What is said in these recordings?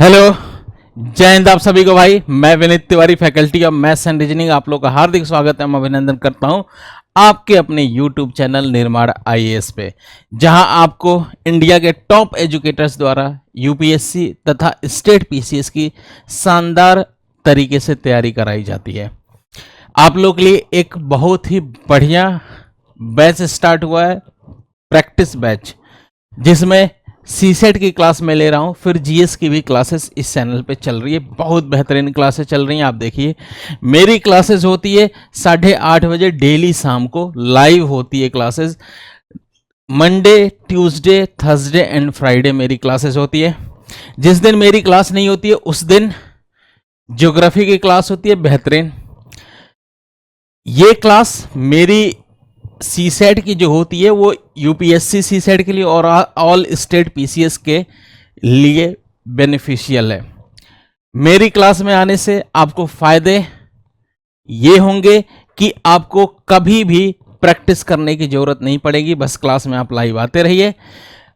Hello, जय हिंद आप सभी को। भाई मैं Vineet Tiwari, faculty of maths and reasoning, आप लोग का हार्दिक स्वागत है। मैं अभिनंदन करता हूं आपके अपने यूट्यूब चैनल निर्माण आईएएस पे, जहां आपको इंडिया के टॉप एजुकेटर्स द्वारा यूपीएससी तथा स्टेट पीसीएस की शानदार तरीके से तैयारी कराई जाती है। आप लोग के लिए एक बहुत ही बढ़िया बैच स्टार्ट हुआ है, प्रैक्टिस बैच, जिसमें सीसेट की क्लास में ले रहा हूं, फिर जीएस की भी क्लासेस इस चैनल पे चल रही है। बहुत बेहतरीन क्लासेस चल रही हैं। आप देखिए, मेरी क्लासेस होती है 8:30 बजे डेली, शाम को लाइव होती है classes. Monday, Tuesday, Thursday and Friday मेरी क्लासेस होती है। जिस दिन मेरी क्लास नहीं होती है उस दिन ज्योग्राफी की क्लास होती है बेहतरीन। ये क्लास मेरी सीसेट की जो होती है वो यूपीएससी सीसेट के लिए और ऑल स्टेट पीसीएस के लिए बेनिफिशियल है। मेरी क्लास में आने से आपको फायदे ये होंगे कि आपको कभी भी प्रैक्टिस करने की जरूरत नहीं पड़ेगी। बस क्लास में आप लाइव आते रहिए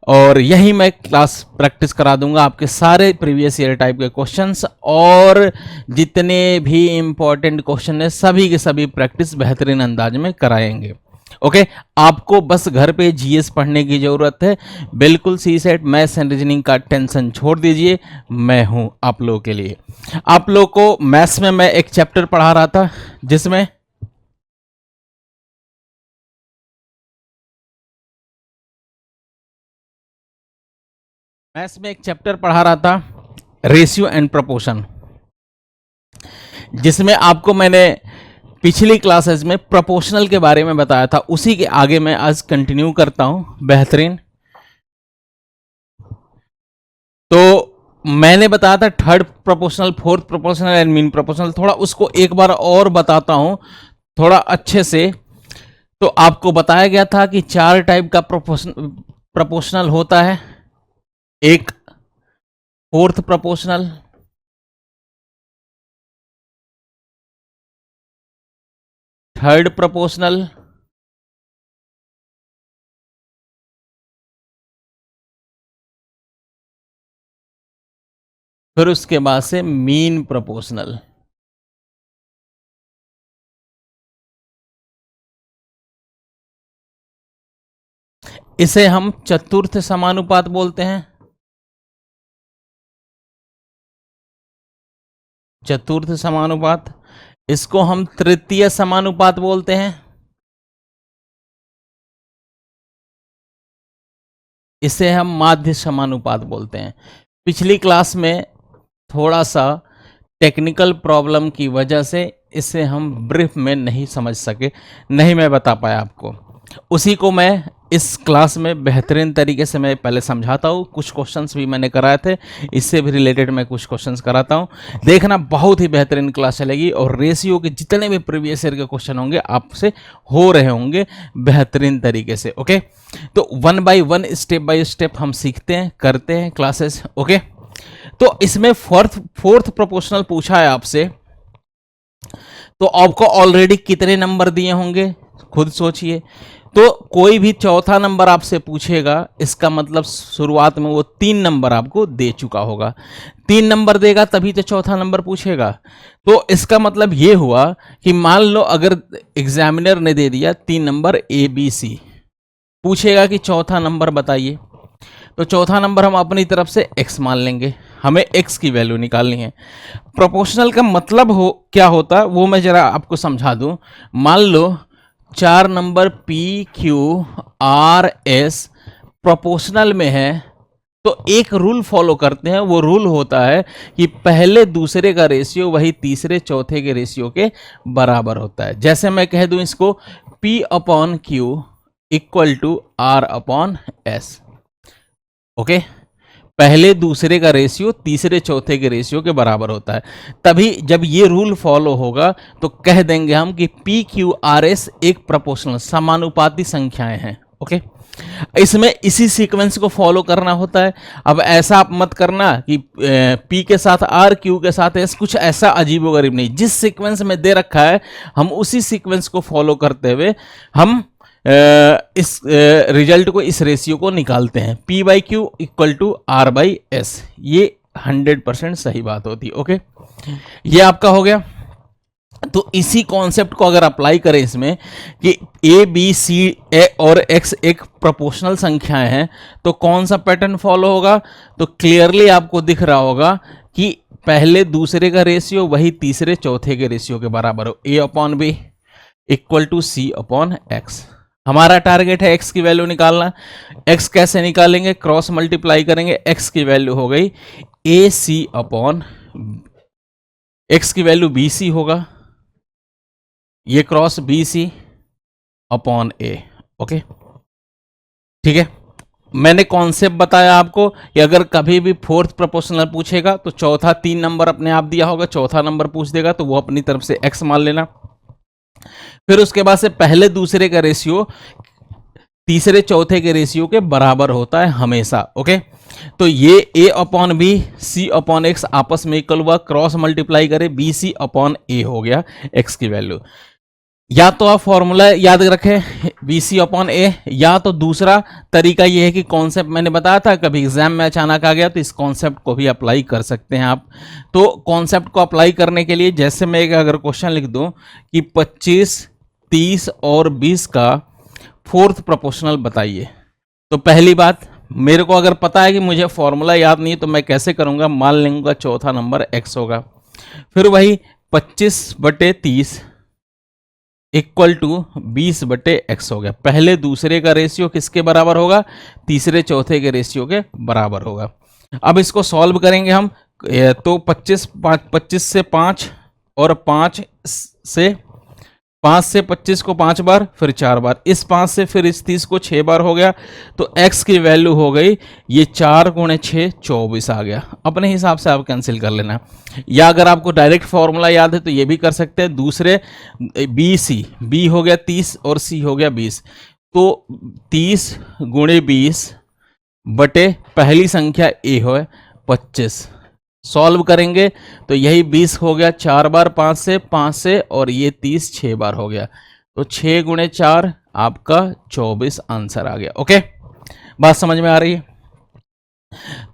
और यही मैं क्लास प्रैक्टिस करा दूंगा। आपके सारे प्रीवियस ईयर टाइप के क्वेश्चंस और जितने भी इंपॉर्टेंट क्वेश्चन है सभी के सभी प्रैक्टिस बेहतरीन अंदाज में कराएंगे। ओके, आपको बस घर पे जीएस पढ़ने की जरूरत है। बिल्कुल सीसेट मैथ्स एंड रीजनिंग का टेंशन छोड़ दीजिए, मैं हूं आप लोगों के लिए। आप लोगों को मैथ्स में मैं एक चैप्टर पढ़ा रहा था जिसमें रेशियो एंड प्रोपोर्शन, जिसमें आपको मैंने पिछली क्लासेस में प्रोपोर्शनल के बारे में बताया था। उसी के आगे मैं आज कंटिन्यू करता हूं। बेहतरीन। तो मैंने बताया था third proportional, fourth proportional and mean proportional. थोड़ा उसको एक बार और बताता हूं थोड़ा अच्छे से। तो आपको बताया गया था कि 4 टाइप का प्रोपोर्शनल होता है। एक फोर्थ प्रोपोर्शनल, थर्ड प्रोपोर्शनल, फिर उसके बाद से मीन प्रोपोर्शनल। इसे हम चतुर्थ समानुपात बोलते हैं। चतुर्थ समानुपात। इसको हम तृतीय समानुपात बोलते हैं। इसे हम माध्य समानुपात बोलते हैं। पिछली क्लास में थोड़ा सा टेक्निकल प्रॉब्लम की वजह से इसे हम ब्रीफ में नहीं समझ सके, नहीं मैं बता पाया आपको। उसी को मैं इस क्लास में बेहतरीन तरीके से मैं पहले समझाता हूँ। कुछ क्वेश्चंस भी मैंने कराए थे, इससे भी रिलेटेड मैं कुछ क्वेश्चंस कराता हूँ। देखना, बहुत ही बेहतरीन क्लास चलेगी और रेशियो के जितने भी प्रीवियस ईयर के क्वेश्चन होंगे आपसे हो रहे होंगे बेहतरीन तरीके से। ओके, तो 1 बाय 1 स्टेप बाय स्टेप हम सीखते हैं, करते हैं क्लासेस। ओके, तो इसमें फोर्थ प्रोपोर्शनल पूछा है आपसे, तो आपको ऑलरेडी कितने नंबर दिए होंगे खुद सोचिए। तो कोई भी चौथा नंबर आपसे पूछेगा, इसका मतलब शुरुआत में वो 3 नंबर आपको दे चुका होगा। 3 नंबर देगा तभी तो चौथा नंबर पूछेगा। तो इसका मतलब ये हुआ कि मान लो अगर एग्जामिनर ने दे दिया 3 नंबर ABC, पूछेगा कि चौथा नंबर बताइए, तो चौथा नंबर हम अपनी तरफ से x मान लेंगे। हमें x की वैल्यू निकालनी है। प्रोपोर्शनल का मतलब क्या होता है वो मैं जरा आपको समझा दूं। मान लो 4 नंबर PQRS प्रोपोर्शनल में है, तो एक रूल फॉलो करते हैं। वो रूल होता है कि पहले दूसरे का रेशियो वही तीसरे चौथे के रेशियो के बराबर होता है। जैसे मैं कह दूं इसको P/Q equal to R/S। Okay, पहले दूसरे का रेशियो तीसरे चौथे के रेशियो के बराबर होता है। तभी जब ये रूल फॉलो होगा तो कह देंगे हम कि PQRS एक प्रोपोर्शनल समानुपाती संख्याएं हैं। ओके, इसमें इसी सीक्वेंस को फॉलो करना होता है। अब ऐसा आप मत करना कि P के साथ R, Q के साथ S, कुछ ऐसा अजीबोगरीब नहीं। जिस सीक्वेंस में दे रखा है हम उसी सीक्वेंस को फॉलो करते हुए हम इस रिजल्ट को, इस रेशियो को निकालते हैं। P/Q equal to R/S। ये 100% सही बात होती है। ओके, ये आपका हो गया। तो इसी कॉन्सेप्ट को अगर अप्लाई करें इसमें कि ए बी सी ए और एक्स एक प्रोपोर्शनल संख्याएं हैं, तो कौन सा पैटर्न फॉलो होगा? तो क्लियरली आपको दिख रहा होगा कि पहले दूसरे का रेशियो वही तीसरे चौथे के रेशियो के बराबर हो, A upon B equal to C upon X. हमारा टारगेट है एक्स की वैल्यू निकालना। एक्स कैसे निकालेंगे? क्रॉस मल्टीप्लाई करेंगे। एक्स की वैल्यू हो गई ए सी अपॉन, एक्स की वैल्यू बी सी होगा, ये cross B C upon A. Okay, ठीक है। मैंने कॉन्सेप्ट बताया आपको कि अगर कभी भी फोर्थ प्रोपोर्शनल पूछेगा तो चौथा 3 नंबर अपने आप दिया होगा, चौथा नंबर पूछ देगा तो वो अपनी तरफ से एक्स मान लेना। फिर उसके बाद से पहले दूसरे का रेशियो तीसरे चौथे के रेशियो के बराबर होता है हमेशा। ओके, तो ये A upon B C upon X आपस में इक्वल हुआ, क्रॉस मल्टीप्लाई करें बी सी अपॉन ए हो गया एक्स की वैल्यू। या तो आप फॉर्मूला याद रखें बी सी अपॉन ए, या तो दूसरा तरीका ये है कि कॉन्सेप्ट मैंने बताया था, कभी एग्जाम में अचानक आ गया तो इस कॉन्सेप्ट को भी अप्लाई कर सकते हैं आप। तो कॉन्सेप्ट को अप्लाई करने के लिए जैसे मैं एक अगर क्वेश्चन लिख दूं कि 25, 30 और 20 का फोर्थ प्रोपोर्शनल बताइए, तो पहली बात मेरे को अगर पता है कि मुझे फॉर्मूला याद नहीं है तो मैं कैसे करूंगा? मान लूंगा चौथा नंबर एक्स होगा। फिर वही 25/30 इक्वल टू 20/x हो गया। पहले दूसरे का रेशियो किसके बराबर होगा? तीसरे चौथे के रेशियो के बराबर होगा। अब इसको सॉल्व करेंगे हम, तो 25 से 5 और 5 से 25 को 5 बार, फिर 4 बार, इस 5 से फिर इस 30 को 6 बार हो गया। तो x की वैल्यू हो गई ये 4 × 6 24 आ गया। अपने हिसाब से आप कैंसिल कर लेना, या अगर आपको डायरेक्ट फॉर्मूला याद है तो ये भी कर सकते हैं। दूसरे बी सी, बी हो गया 30 और सी हो गया 20, तो 30 × 20 बटे पहली संख्या ए हो 25। सॉल्व करेंगे तो यही 20 हो गया 4 बार, 5 से और ये 30 6 बार हो गया, तो 6 × 4 आपका 24 आंसर आ गया। ओके, बात समझ में आ रही है?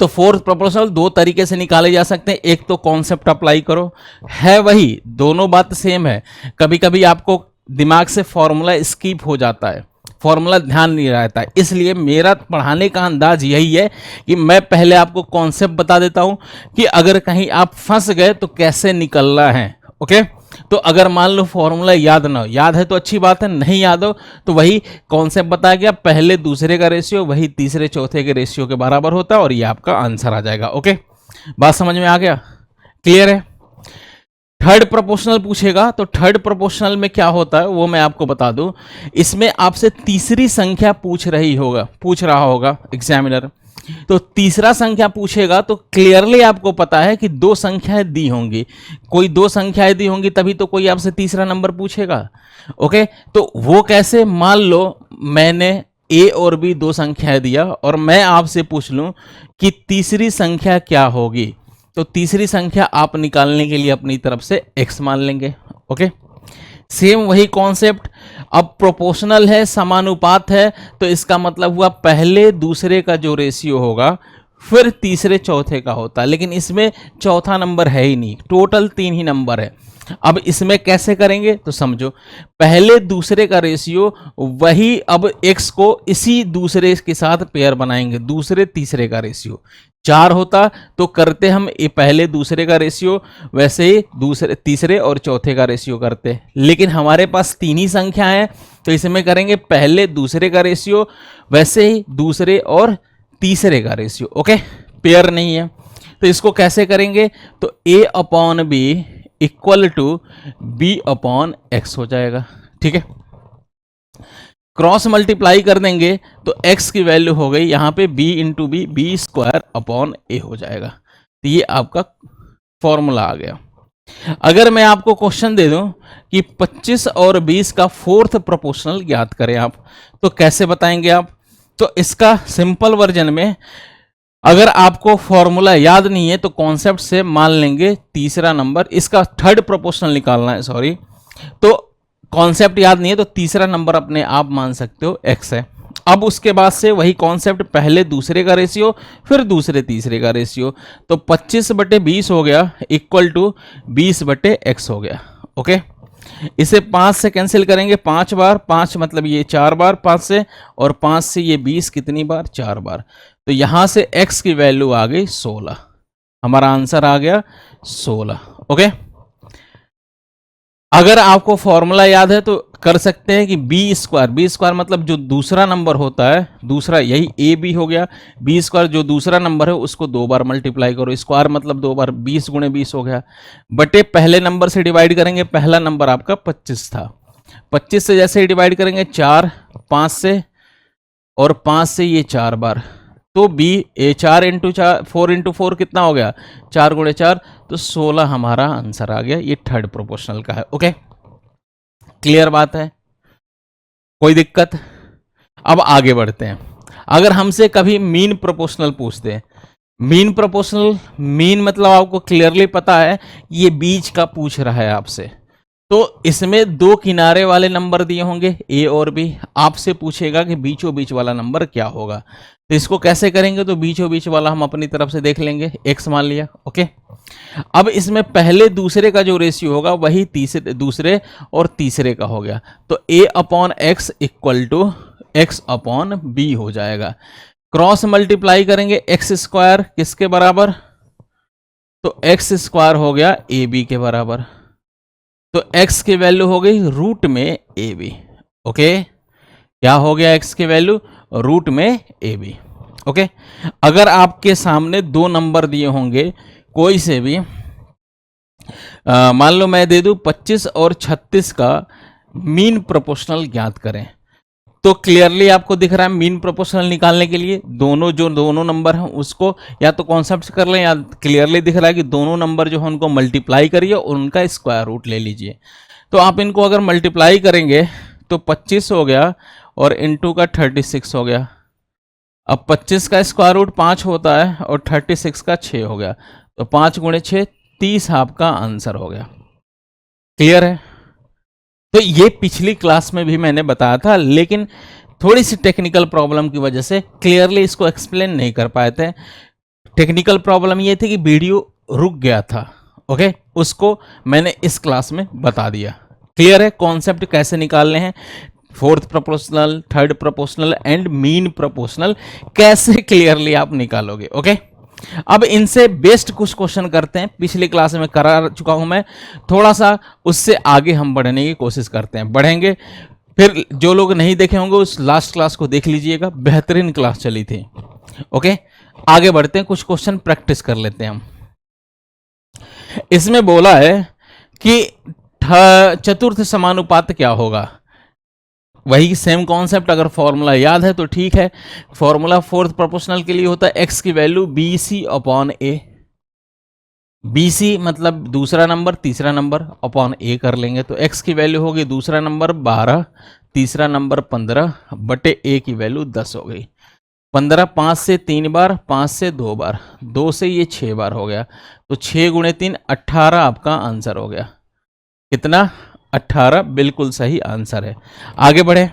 तो फोर्थ प्रोपोर्शनल दो तरीके से निकाले जा सकते हैं। एक तो कॉन्सेप्ट अप्लाई करो, है वही, दोनों बात सेम है। कभी कभी आपको दिमाग से फॉर्मूला स्किप हो जाता है, फॉर्मूला ध्यान नहीं रहता है, इसलिए मेरा पढ़ाने का अंदाज यही है कि मैं पहले आपको कॉन्सेप्ट बता देता हूं कि अगर कहीं आप फंस गए तो कैसे निकलना है। ओके, तो अगर मान लो फॉर्मूला याद ना हो, याद है तो अच्छी बात है, नहीं याद हो तो वही कॉन्सेप्ट बताया गया, पहले दूसरे का रेशियो वही तीसरे चौथे के रेशियो के बराबर होता है और ये आपका आंसर आ जाएगा। ओके, बात समझ में आ गया? क्लियर है? थर्ड प्रोपोर्शनल पूछेगा तो थर्ड प्रोपोर्शनल में क्या होता है वो मैं आपको बता दूं। इसमें आपसे तीसरी संख्या पूछ रहा होगा एग्जामिनर। तो तीसरा संख्या पूछेगा तो क्लियरली आपको पता है कि दो संख्याएं दी होंगी, कोई दो संख्याएं दी होंगी तभी तो कोई आपसे तीसरा नंबर पूछेगा। ओके, तो वो कैसे? मान लो मैंने ए और बी दो संख्याएं दिया और मैं आपसे पूछ लूं कि तीसरी संख्या क्या होगी, तो तीसरी संख्या आप निकालने के लिए अपनी तरफ से x मान लेंगे। ओके, सेम वही कॉन्सेप्ट। अब प्रोपोर्शनल है, समानुपात है, तो इसका मतलब हुआ पहले दूसरे का जो रेशियो होगा फिर तीसरे चौथे का होता है, लेकिन इसमें चौथा नंबर है ही नहीं, टोटल 3 ही नंबर है। अब इसमें कैसे करेंगे तो समझो, पहले दूसरे का रेशियो वही, अब x को इसी दूसरे के साथ पेयर बनाएंगे, दूसरे तीसरे का रेशियो 4 होता तो करते हम ये पहले दूसरे का रेशियो, वैसे ही दूसरे तीसरे और चौथे का रेशियो करते, लेकिन हमारे पास 3 ही संख्या है तो इसमें करेंगे पहले दूसरे का रेशियो, वैसे ही दूसरे और तीसरे का रेशियो। ओके, पेयर नहीं है तो इसको कैसे करेंगे? तो a upon B equal to b upon x हो जाएगा। ठीक है, क्रॉस मल्टीप्लाई कर देंगे तो x की वैल्यू हो गई यहाँ पे b into B, B square upon A हो जाएगा। तो ये आपका फॉर्मूला आ गया। अगर मैं आपको क्वेश्चन दे दूं कि 25 और 20 का फोर्थ प्रोपोर्शनल ज्ञात करें आप, तो कैसे बताएंगे आप? तो इसका सिंपल वर्जन में अगर आपको फॉर्मूला याद नहीं है तो कॉन्सेप्ट से मान लेंगे तीसरा नंबर, इसका थर्ड प्रोपोर्शनल निकालना है, सॉरी, तो कॉन्सेप्ट याद नहीं है तो तीसरा नंबर अपने आप मान सकते हो x है। अब उसके बाद से वही कॉन्सेप्ट, पहले दूसरे का रेशियो फिर दूसरे तीसरे का रेशियो। तो 25/20 हो गया इक्वल टू 20/x हो गया। ओके, इसे 5 से कैंसिल करेंगे 5 बार, 5 मतलब ये 4 बार 5 से, और 5 से ये 20 कितनी बार, 4 बार। तो यहां से x की वैल्यू आ गई 16, हमारा आंसर आ गया 16। ओके, अगर आपको फॉर्मूला याद है तो कर सकते हैं कि बी स्क्वायर मतलब जो दूसरा नंबर होता है, दूसरा यही ए बी हो गया, बी स्क्वायर जो दूसरा नंबर है उसको 2 बार मल्टीप्लाई करो, स्क्वायर मतलब 2 बार, 20 × 20 हो गया, बटे पहले नंबर से डिवाइड करेंगे, पहला नंबर आपका 25 था, 25 से जैसे ही डिवाइड करेंगे 4, 5 से, और 5 से ये 4 बार, तो बी ए 4 × 4 4 × 4 कितना हो गया, 4 × 4, तो 16 हमारा आंसर आ गया। ये थर्ड प्रोपोर्शनल का है। ओके, क्लियर बात है, कोई दिक्कत? अब आगे बढ़ते हैं। अगर हमसे कभी मीन प्रोपोर्शनल पूछते हैं, मीन प्रोपोर्शनल, मीन मतलब आपको क्लियरली पता है ये बीच का पूछ रहा है आपसे, तो इसमें दो किनारे वाले नंबर दिए होंगे ए और बी, आपसे पूछेगा कि बीचों बीच वाला नंबर क्या होगा। तो इसको कैसे करेंगे, तो बीचों बीच वाला हम अपनी तरफ से देख लेंगे, एक्स मान लिया। ओके, अब इसमें पहले दूसरे का जो रेशियो होगा वही तीसरे, दूसरे और तीसरे का हो गया, तो a/x इक्वल टू x/b हो जाएगा। क्रॉस मल्टीप्लाई करेंगे एक्स स्क्वायर किसके बराबर, तो एक्स स्क्वायर हो गया ab के बराबर, तो x की वैल्यू हो गई रूट में ab। ओके, क्या हो गया x की वैल्यू, रूट में ab। ओके, अगर आपके सामने दो नंबर दिए होंगे कोई से भी, मान लो मैं दे दूं 25 और 36 का मीन प्रोपोर्शनल ज्ञात करें, तो क्लियरली आपको दिख रहा है मीन प्रोपोर्शनल निकालने के लिए दोनों नंबर हैं उसको या तो कॉन्सेप्ट कर लें, या क्लियरली दिख रहा है कि दोनों नंबर जो है उनको मल्टीप्लाई करिए और उनका स्क्वायर रूट ले लीजिए। तो आप इनको अगर मल्टीप्लाई करेंगे तो 25 हो गया और इनटू का 36 हो गया। अब 25 का स्क्वायर रूट 5 होता है और 36 का 6 हो गया, तो 5 × 6 30 आपका आंसर हो गया। क्लियर है? तो ये पिछली क्लास में भी मैंने बताया था, लेकिन थोड़ी सी टेक्निकल प्रॉब्लम की वजह से क्लियरली इसको एक्सप्लेन नहीं कर पाए थे। टेक्निकल प्रॉब्लम ये थी कि वीडियो रुक गया था। ओके, उसको मैंने इस क्लास में बता दिया। क्लियर है कॉन्सेप्ट कैसे निकालने हैं, fourth proportional, third proportional and mean proportional कैसे क्लियरली आप निकालोगे। ओके, अब इनसे बेस्ट कुछ क्वेश्चन करते हैं, पिछली क्लास में करा चुका हूं मैं, थोड़ा सा उससे आगे हम बढ़ने की कोशिश करते हैं, बढ़ेंगे। फिर जो लोग नहीं देखे होंगे उस लास्ट क्लास को देख लीजिएगा, बेहतरीन क्लास चली थी। ओके, आगे बढ़ते हैं, कुछ क्वेश्चन प्रैक्टिस कर लेते हैं हम। इसमें बोला है कि चतुर्थ समानुपात क्या होगा, वही सेम कॉन्सेप्ट, अगर फॉर्मूला याद है तो ठीक है। फॉर्मूला फोर्थ प्रोपोर्शनल के लिए होता है x की वैल्यू BC/A, BC मतलब दूसरा नंबर तीसरा नंबर अपॉन A कर लेंगे, तो x की वैल्यू होगी दूसरा नंबर 12, तीसरा नंबर 15 बटे A की वैल्यू 10 हो गई। 15 5 से 3 बार, 5 से 2 बार, 2 से ये 6 बार हो गया, तो 6 × 3 18 आपका आंसर हो गया। कितना, 18, बिल्कुल सही आंसर है। आगे बढ़े,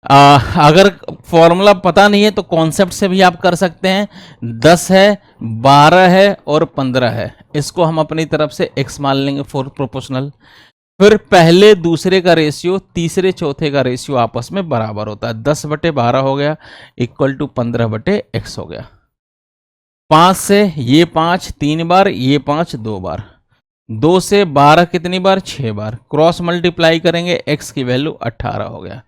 अगर फॉर्मूला पता नहीं है तो कॉन्सेप्ट से भी आप कर सकते हैं। 10 है, 12 है और 15 है, इसको हम अपनी तरफ से x मान लेंगे फोर्थ प्रोपोर्शनल। फिर पहले दूसरे का रेशियो तीसरे चौथे का रेशियो आपस में बराबर होता है, 10/12 हो गया इक्वल टू 15/x हो गया। 5 से ये 5 3 बार, ये 5 2 बार, 2 से 12 कितनी बार, 6 बार, क्रॉस मल्टीप्लाई करेंगे x की वैल्यू 18 हो गया।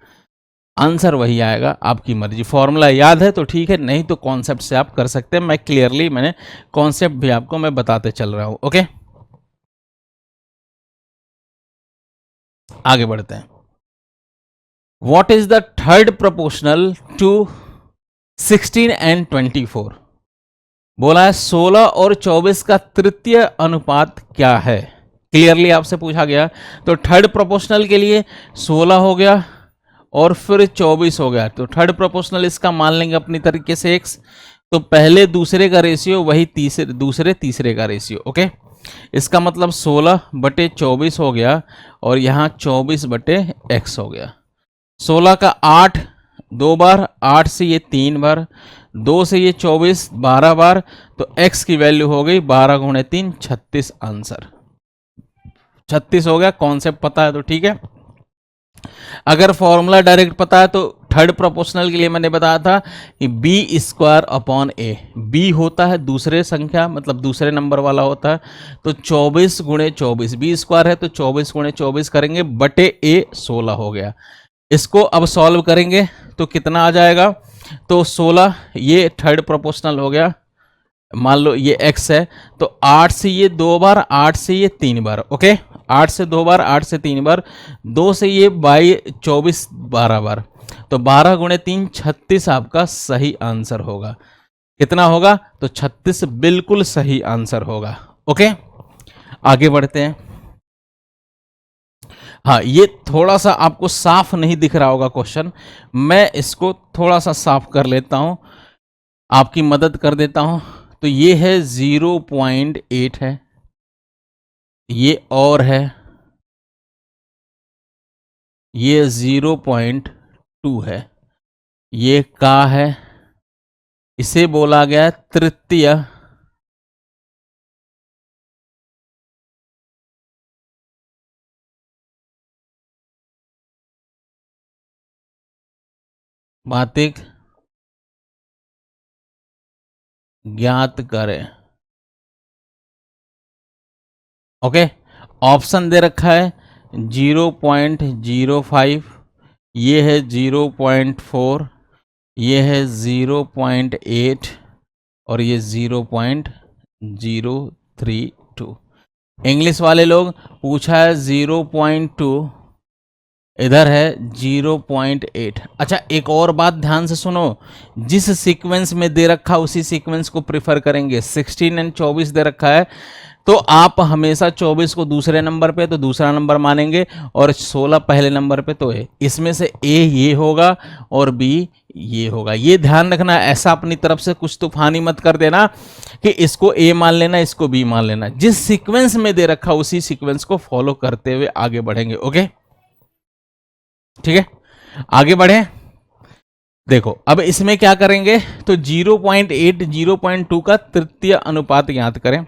आंसर वही आएगा, आपकी मर्जी। फॉर्मूला याद है तो ठीक है, नहीं तो कॉन्सेप्ट से आप कर सकते हैं। मैंने कॉन्सेप्ट भी आपको मैं बताते चल रहा हूं। ओके, आगे बढ़ते हैं। What is the third proportional to 16 and 24? बोला है 16 और 24 का तृतीय अनुपात क्या है, क्लियरली आपसे पूछा गया। तो थर्ड प्रोपोर्शनल के लिए 16 हो गया और फिर 24 हो गया, तो थर्ड प्रोपोर्शनल इसका मान लेंगे अपनी तरीके से x, तो पहले दूसरे का रेशियो वही दूसरे तीसरे का रेशियो। ओके, इसका मतलब 16/24 हो गया और यहाँ 24/x हो गया। 16 का 8 2 बार, 8 से ये 3 बार, 2 से ये 24 12 बार, तो x की वैल्यू हो गई 12 गुणे 3 36। आंसर 36 हो गया। कॉन्सेप्ट पता है तो ठीक है। अगर फॉर्मूला डायरेक्ट पता है तो थर्ड प्रोपोर्शनल के लिए मैंने बताया था कि बी स्क्वायर अपॉन ए, बी होता है दूसरे संख्या मतलब दूसरे नंबर वाला होता है, तो 24 गुणे 24, बी स्क्वायर है तो 24 गुणे 24 करेंगे बटे ए 16 हो गया। इसको अब सॉल्व करेंगे तो कितना आ जाएगा, तो 16 ये थर्ड प्रोपोर्शनल हो गया, मान लो ये x है, तो 8 से ये 2 बार, 8 से ये 3 बार, ओके 8 से 2 बार, 8 से 3 बार, 2 से ये 24 12 बार, तो 12 गुणे 3 36 आपका सही आंसर होगा। कितना होगा, तो 36 बिल्कुल सही आंसर होगा। ओके आगे बढ़ते हैं। हाँ ये थोड़ा सा आपको साफ नहीं दिख रहा होगा क्वेश्चन, मैं इसको थोड़ा सा साफ कर लेता हूं, आपकी मदद कर देता हूं। तो ये है 0.8 है, ये और है, ये 0.2 है, ये का है, इसे बोला गया तृतीय, मातिक ज्ञात करें। ओके ऑप्शन दे रखा है 0.05, ये है 0.4, ये है 0.8 और ये 0.032। इंग्लिश वाले लोग पूछा है 0.2, इधर है 0.8। अच्छा एक और बात ध्यान से सुनो, जिस सीक्वेंस में दे रखा उसी सीक्वेंस को प्रिफर करेंगे। 16 एंड 24 दे रखा है तो आप हमेशा 24 को दूसरे नंबर पे तो दूसरा नंबर मानेंगे और 16 पहले नंबर पे तो ए, इसमें से ए ये होगा और बी ये होगा। ये ध्यान रखना, ऐसा अपनी तरफ से कुछ तूफानी मत कर देना कि इसको ए मान लेना इसको बी मान लेना। जिस सीक्वेंस में दे रखा उसी सीक्वेंस को फॉलो करते हुए आगे बढ़ेंगे। ओके ठीक है आगे बढ़े। देखो अब इसमें क्या करेंगे, तो 0.8 0.2 का तृतीय अनुपात ज्ञात करें।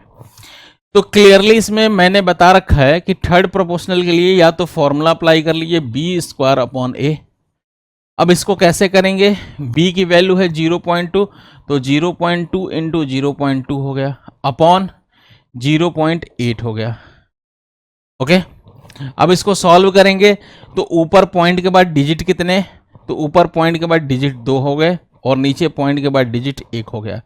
तो क्लियरली इसमें मैंने बता रखा है कि थर्ड प्रोपोर्शनल के लिए या तो फॉर्मूला अप्लाई कर लीजिए बी स्क्वायर अपॉन ए। अब इसको कैसे करेंगे, b की वैल्यू है 0.2, तो 0.2 इंटू 0.2 हो गया अपॉन 0.8 हो गया। ओके अब इसको सॉल्व करेंगे तो ऊपर पॉइंट के बाद डिजिट कितने, तो ऊपर पॉइंट के बाद डिजिट 2 हो गए और नीचे पॉइंट के बाद डिजिट 1 हो गया।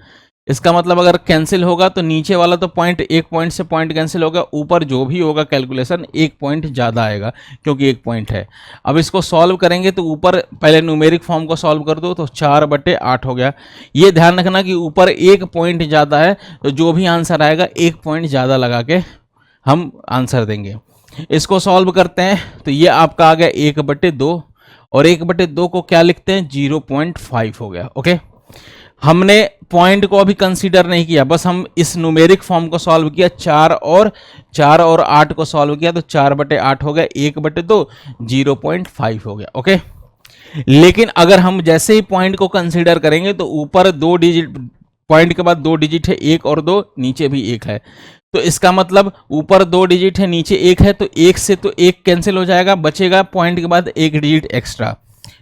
इसका मतलब अगर कैंसिल होगा तो नीचे वाला तो पॉइंट, एक पॉइंट से पॉइंट कैंसिल होगा, ऊपर जो भी होगा कैलकुलेशन एक पॉइंट ज़्यादा आएगा क्योंकि एक पॉइंट है। अब इसको सॉल्व करेंगे तो ऊपर पहले न्यूमेरिक फॉर्म को सॉल्व कर दो तो 4/8 हो गया। ये ध्यान रखना कि ऊपर एक पॉइंट ज़्यादा है तो जो भी आंसर आएगा एक पॉइंट ज़्यादा लगा के हम आंसर देंगे। इसको सॉल्व करते हैं तो ये आपका आ गया 1/2 और 1/2 को क्या लिखते हैं 0.5 हो गया। ओके हमने पॉइंट को अभी कंसीडर नहीं किया, बस हम इस न्यूमेरिक फॉर्म को सॉल्व किया, 4 और 8 को सॉल्व किया तो 4/8 हो गया, 1/2 0.5 हो गया। ओके लेकिन अगर हम जैसे ही पॉइंट को कंसीडर करेंगे तो ऊपर 2 डिजिट, पॉइंट के बाद 2 डिजिट है 1 और 2, नीचे भी 1 है, तो इसका मतलब ऊपर 2 डिजिट है नीचे 1 है, तो 1 से तो 1 कैंसिल हो जाएगा, बचेगा पॉइंट के बाद 1 डिजिट एक्स्ट्रा।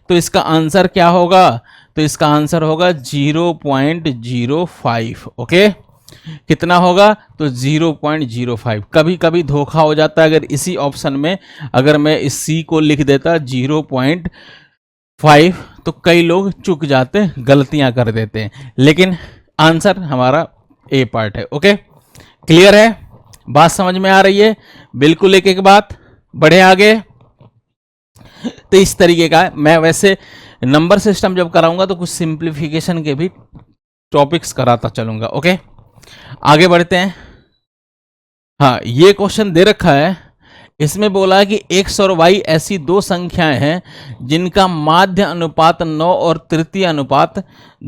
तो इसका आंसर क्या होगा, तो इसका आंसर होगा 0.05। ओके कितना होगा, तो 0.05। कभी कभी धोखा हो जाता है, अगर इसी ऑप्शन में अगर मैं इस सी को लिख देता 0.5 तो कई लोग चूक जाते हैं, गलतियां कर देते हैं, लेकिन आंसर हमारा ए पार्ट है। ओके क्लियर है, बात समझ में आ रही है, बिल्कुल एक एक बात। बढ़े आगे। तो इस तरीके का मैं वैसे नंबर सिस्टम जब कराऊंगा तो कुछ सिंप्लीफिकेशन के भी टॉपिक्स कराता चलूंगा। ओके आगे बढ़ते हैं। हाँ ये क्वेश्चन दे रखा है, इसमें बोला है कि x और y ऐसी दो संख्याएं हैं जिनका माध्य अनुपात 9 और तृतीय अनुपात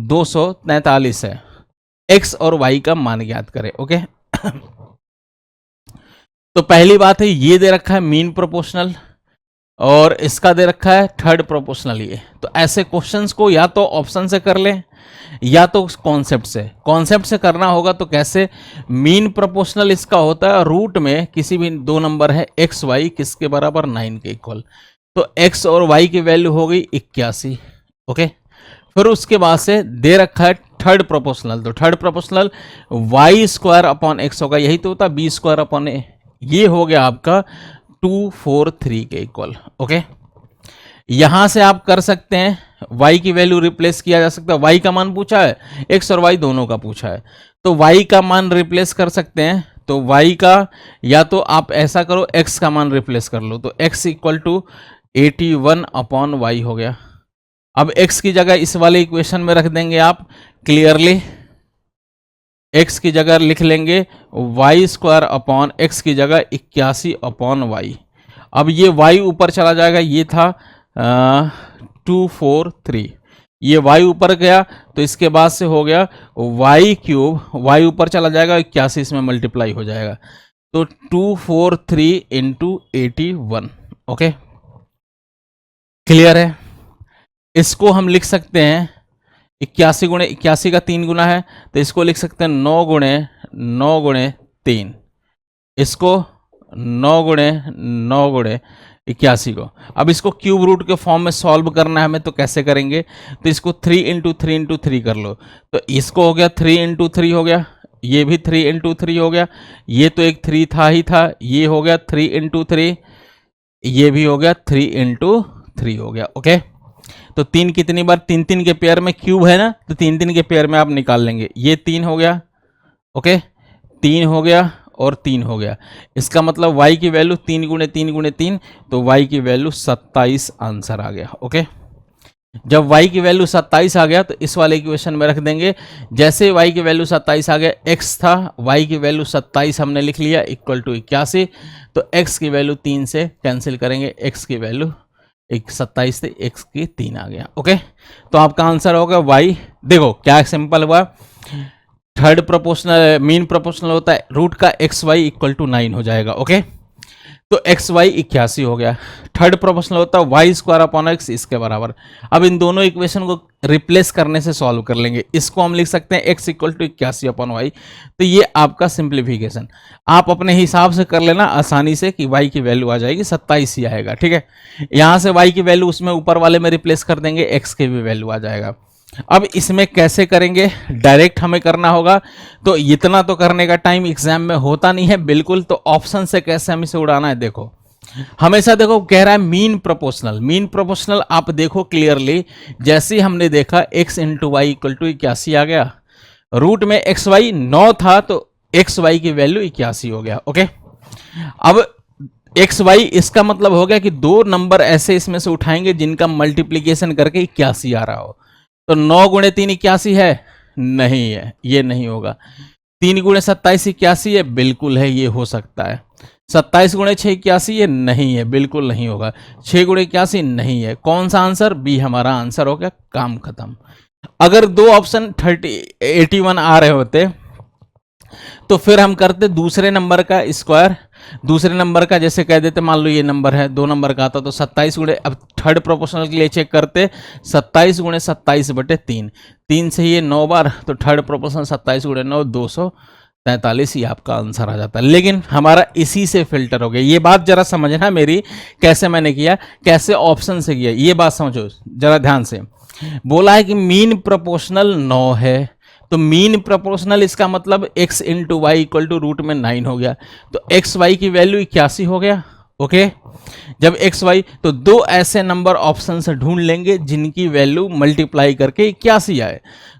243 है, x और y का मान ज्ञात करें। ओके तो पहली बात है ये दे रखा है मीन प्रोपोर्शनल, और इसका दे रखा है थर्ड प्रोपोर्शनल ये। तो ऐसे क्वेश्चंस को या तो ऑप्शन से कर लें या तो कॉन्सेप्ट से। कॉन्सेप्ट से करना होगा तो कैसे, मीन प्रोपोर्शनल इसका होता है रूट में किसी भी दो नंबर है एक्स वाई किसके बराबर 9 के इक्वल, तो एक्स और वाई की वैल्यू हो गई 81। ओके, फिर उसके बाद से दे रखा है थर्ड प्रोपोर्शनल, तो third proportional y square upon x होगा, यही तो होता है बी स्क्वायर अपॉन ए, ये हो गया आपका 243 के इक्वल। ओके, यहां से आप कर सकते हैं y की वैल्यू रिप्लेस किया जा सकता है, y का मान पूछा है, x और y दोनों का पूछा है, तो y का मान रिप्लेस कर सकते हैं। तो y का या तो आप ऐसा करो x का मान रिप्लेस कर लो, तो x equal to 81 upon y हो गया। अब x की जगह इस वाले इक्वेशन में रख देंगे आप क्लियरली, x की जगह लिख लेंगे वाई स्क्वायर अपॉन एक्स की जगह 81 अपॉन वाई। अब ये y ऊपर चला जाएगा, ये था 243, ये y ऊपर गया तो इसके बाद से हो गया y क्यूब, y ऊपर चला जाएगा 81 इसमें मल्टीप्लाई हो जाएगा, तो 243 इंटू 81। ओके, क्लियर है। इसको हम लिख सकते हैं 81 गुणे 81 का 3 गुना है, तो इसको लिख सकते हैं 9 गुणे इसको 9 गुणे 81 को। अब इसको क्यूब रूट के फॉर्म में सॉल्व करना है हमें, तो कैसे करेंगे, तो इसको 3 इंटू 3 इंटू 3 कर लो, तो इसको हो गया 3 इंटू 3 हो गया, ये भी 3 इंटू 3 हो गया, ये तो एक 3 था ही था, ये हो गया 3 इंटू 3, ये भी हो गया 3 इंटू 3 हो गया। ओके, तो तीन कितनी बार, तीन तीन के पेयर में क्यूब है ना, तो तीन तीन के पेयर में आप निकाल लेंगे, ये 3 हो गया। ओके, 3 हो गया और 3 हो गया, इसका मतलब y की वैल्यू 3 गुणे 3 गुणे 3, तो y की वैल्यू 27 आंसर आ गया। ओके, जब y की वैल्यू 27 आ गया तो इस वाले इक्वेशन में रख देंगे, जैसे y की वैल्यू 27 आ गया, x था, y की वैल्यू 27 हमने लिख लिया इक्वल टू 81, तो x की वैल्यू 3 से कैंसिल करेंगे, x की वैल्यू 27 से x की 3 आ गया। ओके, तो आपका आंसर होगा y। देखो क्या सिंपल हुआ, थर्ड प्रोपोर्शनल मीन प्रोपोर्शनल होता है रूट का एक्स वाई इक्वल टू 9 हो जाएगा। ओके, तो एक्स वाई 81 हो गया, थर्ड प्रोपोर्शनल होता है वाई स्क्वायर अपॉन एक्स इसके बराबर। अब इन दोनों इक्वेशन को रिप्लेस करने से सॉल्व कर लेंगे, इसको हम लिख सकते हैं x equal to 81 upon y, तो ये आपका सिंप्लीफिकेशन आप अपने हिसाब से कर लेना आसानी से कि वाई की वैल्यू आ जाएगी 27 ही आएगा। ठीक है, यहाँ से वाई की वैल्यू उसमें ऊपर वाले में रिप्लेस कर देंगे, एक्स की भी वैल्यू आ जाएगा। अब इसमें कैसे करेंगे, डायरेक्ट हमें करना होगा, तो इतना तो करने का टाइम एग्जाम में होता नहीं है बिल्कुल, तो ऑप्शन से कैसे हम इसे उड़ाना है। देखो हमेशा देखो कह रहा है मीन प्रोपोर्शनल, मीन प्रोपोर्शनल आप देखो क्लियरली, जैसे हमने देखा x into y equal to 81 आ गया, रूट में एक्स वाई 9 था तो एक्स वाई की वैल्यू 81 हो गया। ओके, अब एक्स वाई इसका मतलब हो गया कि दो नंबर ऐसे इसमें से उठाएंगे जिनका मल्टीप्लीकेशन करके 81 आ रहा हो, तो 9 गुणे 3 81 है, नहीं है, ये नहीं होगा। 3 गुणे 27 81 है, बिल्कुल है, ये हो सकता है। 27 गुणे 6 81 है, नहीं है, बिल्कुल नहीं होगा। 6 गुणे 81 नहीं है, कौन सा आंसर, बी हमारा आंसर हो गया, काम खत्म। अगर दो ऑप्शन 81 आ रहे होते तो फिर हम करते दूसरे नंबर का स्क्वायर, दूसरे नंबर का जैसे कह देते, मान लो ये नंबर है, दो नंबर का आता तो 27 गुणे, अब थर्ड प्रोपोर्शनल के लिए चेक करते 27 गुणे 27 बटे 3, 3 से ये 9 बार, तो थर्ड प्रोपोर्शनल 27 गुणे 9 243 ही आपका आंसर आ जाता है। लेकिन हमारा इसी से फिल्टर हो गया, ये बात जरा समझना मेरी, कैसे मैंने किया, कैसे ऑप्शन से किया, ये बात समझो जरा ध्यान से। बोला है कि मीन प्रोपोर्शनल 9 है, तो मीन प्रोपोर्शनल इसका मतलब x into y equal to root में 9 हो गया, तो एक्स वाई की वैल्यू 81 हो गया। ओके, जब एक्स वाई, तो दो ऐसे नंबर ऑप्शन से ढूंढ लेंगे जिनकी वैल्यू मल्टीप्लाई करके 81 आए,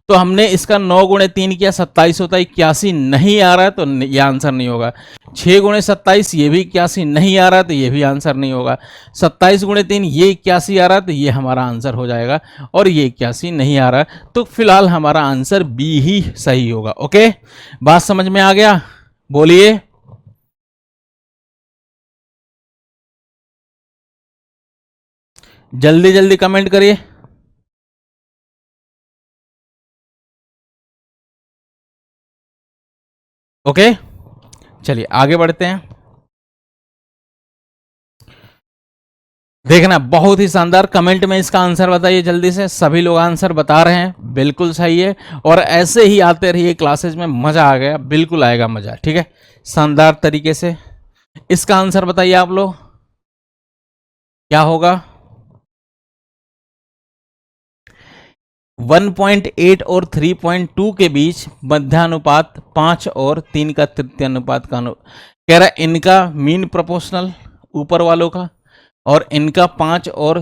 तो हमने इसका 9 गुणे 3 किया, 27 होता है, 81 नहीं आ रहा है तो ये आंसर नहीं होगा। 6 गुणे 27 ये भी 81 नहीं आ रहा तो ये भी आंसर नहीं होगा। 27 गुणे 3 ये 81 आ रहा तो ये हमारा आंसर हो जाएगा, और ये 81 नहीं आ रहा, तो फिलहाल हमारा आंसर बी ही सही होगा। ओके, बात समझ में आ गया, बोलिए। जल्दी जल्दी कमेंट करिए। ओके, चलिए आगे बढ़ते हैं। देखना बहुत ही शानदार। कमेंट में इसका आंसर बताइए जल्दी से। सभी लोग आंसर बता रहे हैं, बिल्कुल सही है। और ऐसे ही आते रहिए क्लासेज में, मजा आ गया, बिल्कुल आएगा मजा, ठीक है, शानदार तरीके से। इसका आंसर बताइए आप लोग, क्या होगा? 1.8 और 3.2 के बीच मध्यानुपात 5 और 3 का तृतीय अनुपात का कह रहा है इनका मीन प्रोपोर्शनल ऊपर वालों का, और इनका 5 और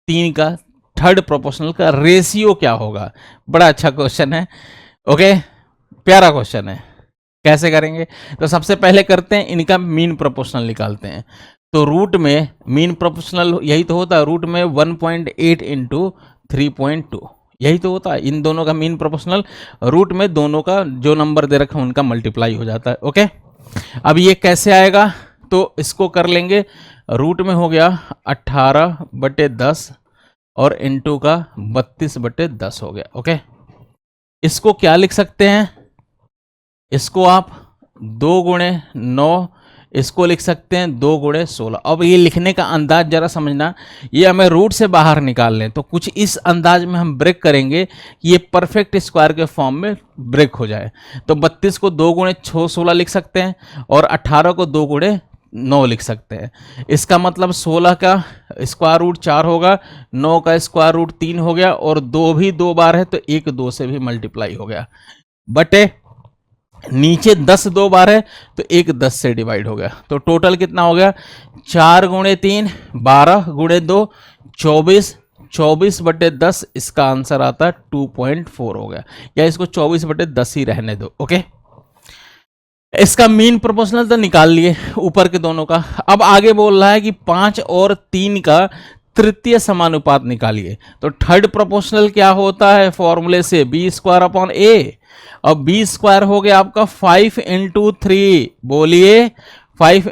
3 का थर्ड प्रोपोर्शनल का रेशियो क्या होगा। बड़ा अच्छा क्वेश्चन है, ओके, प्यारा क्वेश्चन है। कैसे करेंगे? तो सबसे पहले करते हैं इनका मीन प्रोपोर्शनल निकालते हैं। तो रूट में मीन प्रोपोर्शनल यही तो होता है, रूट में 1.8 इंटू 3.2, यही तो होता है इन दोनों का मीन प्रोपोर्शनल। रूट में दोनों का जो नंबर दे रखा है उनका मल्टीप्लाई हो जाता है, ओके। अब ये कैसे आएगा? तो इसको कर लेंगे, रूट में हो गया 18/10 और इंटू का 32/10 हो गया, ओके। इसको क्या लिख सकते हैं? इसको आप 2 × 9, इसको लिख सकते हैं 2 × 16। अब ये लिखने का अंदाज जरा समझना, ये हमें रूट से बाहर निकाल लें तो कुछ इस अंदाज में हम ब्रेक करेंगे कि ये परफेक्ट स्क्वायर के फॉर्म में ब्रेक हो जाए। तो 32 को 2 × 16 लिख सकते हैं और 18 को 2 × 9 लिख सकते हैं। इसका मतलब 16 का स्क्वायर रूट 4 होगा, 9 का स्क्वायर रूट 3 हो गया, और 2 भी 2 बार है तो 1 2 से भी मल्टीप्लाई हो गया, बटे नीचे 10 2 बार है तो 1 10 से डिवाइड हो गया। तो टोटल कितना हो गया? 4 × 3 12 × 2 24, 24/10 इसका आंसर आता है 2.4 हो गया, या इसको 24/10 ही रहने दो, ओके। इसका मीन प्रोपोर्शनल तो निकाल लिए ऊपर के दोनों का। अब आगे बोल रहा है कि 5 और 3 का तृतीय समानुपात निकालिए। तो थर्ड प्रोपोर्शनल क्या होता है फॉर्मूले से? B²/A। अब B² हो गया आपका 5 × 3, बोलिए 5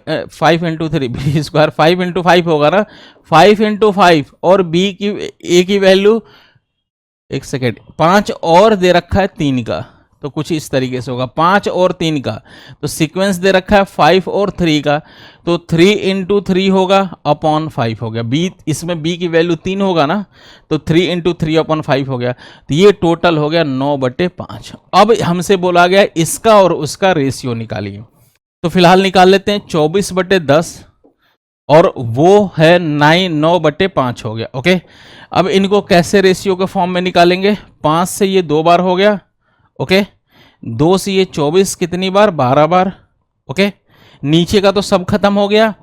× 3, B² 5 × 5 होगा ना, 5 × 5, और B की A की वैल्यू, एक सेकेंड, 5 और दे रखा है 3 का, तो कुछ इस तरीके से होगा 5 और 3 का। तो सीक्वेंस दे रखा है 5 और 3 का, तो 3 × 3 होगा अपॉन 5 हो गया। बी, इसमें b की वैल्यू 3 होगा ना, तो 3 × 3 अपॉन 5 हो गया। तो ये टोटल हो गया 9/5। अब हमसे बोला गया इसका और उसका रेशियो निकालिए। तो फिलहाल निकाल लेते हैं 24/10, और वो है 9/5 हो गया, ओके। अब इनको कैसे रेशियो के फॉर्म में निकालेंगे? 5 से ये 2 बार हो गया, ओके। 2 से ये 24 कितनी बार? 12 बार, ओके। नीचे का तो सब खत्म हो गया,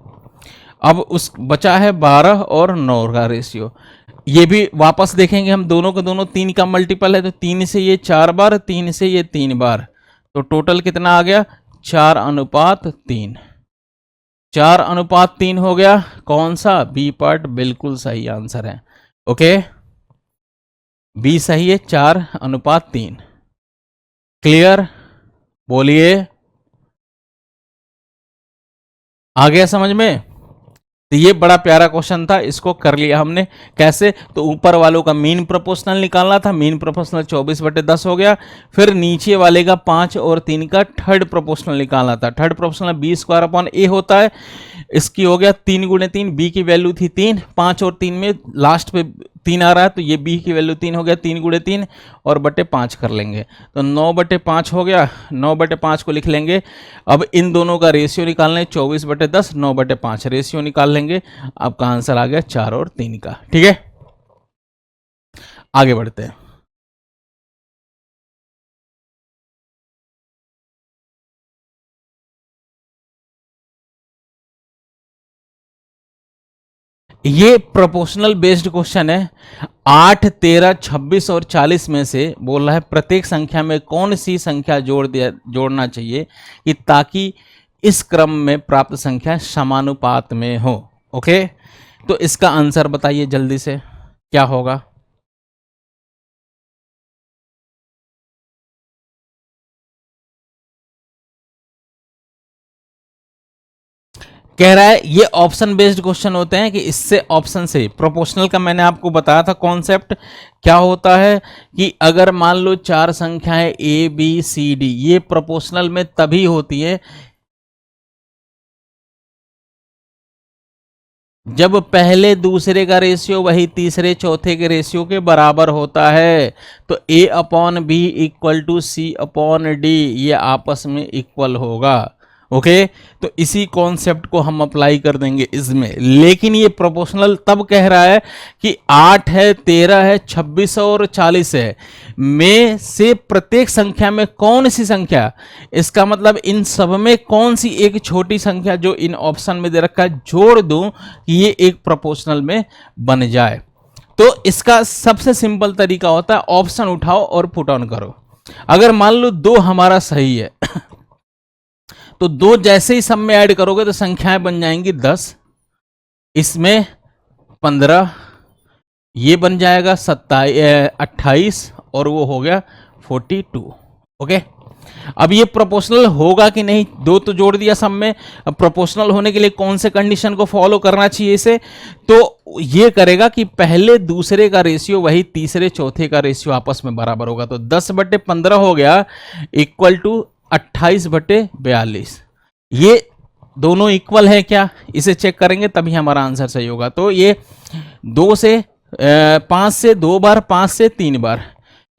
अब उस बचा है 12 और 9 का रेशियो। ये भी वापस देखेंगे हम, दोनों का दोनों 3 का मल्टीपल है, तो 3 से ये 4 बार, 3 से ये 3 बार, तो टोटल कितना आ गया? 4:3। 4:3 हो गया। कौन सा? बी पार्ट बिल्कुल सही आंसर है, ओके, बी सही है, 4:3। क्लियर? बोलिए, आ गया समझ में? तो ये बड़ा प्यारा क्वेश्चन था, इसको कर लिया हमने। कैसे? तो ऊपर वालों का मीन प्रोपोर्शनल निकालना था, मीन प्रोपोर्शनल 24/10 हो गया। फिर नीचे वाले का 5 और 3 का थर्ड प्रोपोर्शनल निकालना था। थर्ड प्रोपोर्शनल B²/A होता है, इसकी हो गया 3 × 3, बी की वैल्यू थी 3, 5 और 3 में लास्ट पे 3 आ रहा है, तो ये बी की वैल्यू 3 हो गया, 3 × 3 और बटे 5 कर लेंगे, तो 9/5 हो गया। 9/5 को लिख लेंगे। अब इन दोनों का रेशियो निकालना है, 24/10, 9/5 रेशियो निकाल लेंगे। आपका आंसर आ गया 4 और 3 का, ठीक है। आगे बढ़ते हैं। ये प्रोपोर्शनल बेस्ड क्वेश्चन है। 8, 13, 26 और 40 में से बोल रहा है प्रत्येक संख्या में कौन सी संख्या जोड़ना चाहिए कि ताकि इस क्रम में प्राप्त संख्या समानुपात में हो, ओके। तो इसका आंसर बताइए जल्दी से, क्या होगा? कह रहा है ये ऑप्शन बेस्ड क्वेश्चन होते हैं कि इससे ऑप्शन से प्रोपोर्शनल का मैंने आपको बताया था कॉन्सेप्ट। क्या होता है कि अगर मान लो 4 संख्याएं ए बी सी डी, ये प्रोपोर्शनल में तभी होती है जब पहले दूसरे का रेशियो वही तीसरे चौथे के रेशियो के बराबर होता है तो A/B = C/D, ये आपस में इक्वल होगा। ओके तो इसी कॉन्सेप्ट को हम अप्लाई कर देंगे इसमें। लेकिन ये प्रोपोर्शनल तब कह रहा है कि 8 है, 13 है, 26 और 40 है, में से प्रत्येक संख्या में कौन सी संख्या, इसका मतलब इन सब में कौन सी एक छोटी संख्या जो इन ऑप्शन में दे रखा है जोड़ दूं कि ये एक प्रोपोर्शनल में बन जाए। तो इसका सबसे सिंपल तरीका होता है ऑप्शन उठाओ और पुट ऑन करो। अगर मान लो 2 हमारा सही है तो 2 जैसे ही सब में ऐड करोगे तो संख्याएं बन जाएंगी 10, इसमें 15, ये बन जाएगा 28 और वो हो गया 42। ओके अब ये प्रोपोर्शनल होगा कि नहीं, 2 तो जोड़ दिया सब में। अब प्रोपोर्शनल होने के लिए कौन से कंडीशन को फॉलो करना चाहिए इसे, तो ये करेगा कि पहले दूसरे का रेशियो वही तीसरे चौथे का रेशियो आपस में बराबर होगा। तो 10/15 हो गया इक्वल टू 28/42। ये दोनों इक्वल है क्या, इसे चेक करेंगे तभी हमारा आंसर सही होगा। तो ये 5 से 2 बार, 5 से 3 बार,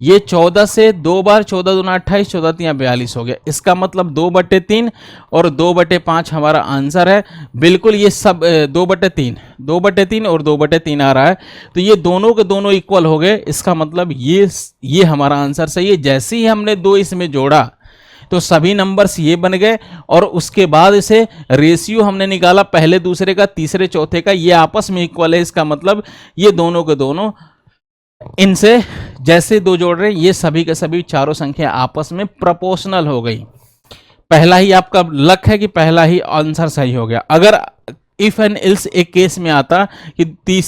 ये 14 से 2 बार, 14 दूना 28, 14 3 42 हो गया। इसका मतलब 2/3 और 2/5 हमारा आंसर है। बिल्कुल ये सब 2/3 और 2/3 आ रहा है, तो ये दोनों के दोनों इक्वल हो गए। इसका मतलब ये हमारा आंसर सही है। जैसे ही हमने 2 इसमें जोड़ा तो सभी नंबर्स ये बन गए और उसके बाद इसे रेशियो हमने निकाला पहले दूसरे का तीसरे चौथे का, ये आपस में इक्वल है। इसका मतलब ये दोनों के दोनों इनसे जैसे 2 जोड़ रहे हैं ये सभी के सभी चारों संख्या आपस में प्रोपोर्शनल हो गई। पहला ही आपका लक है कि पहला ही आंसर सही हो गया। अगर इफ एंड एल्स एक केस में आता कि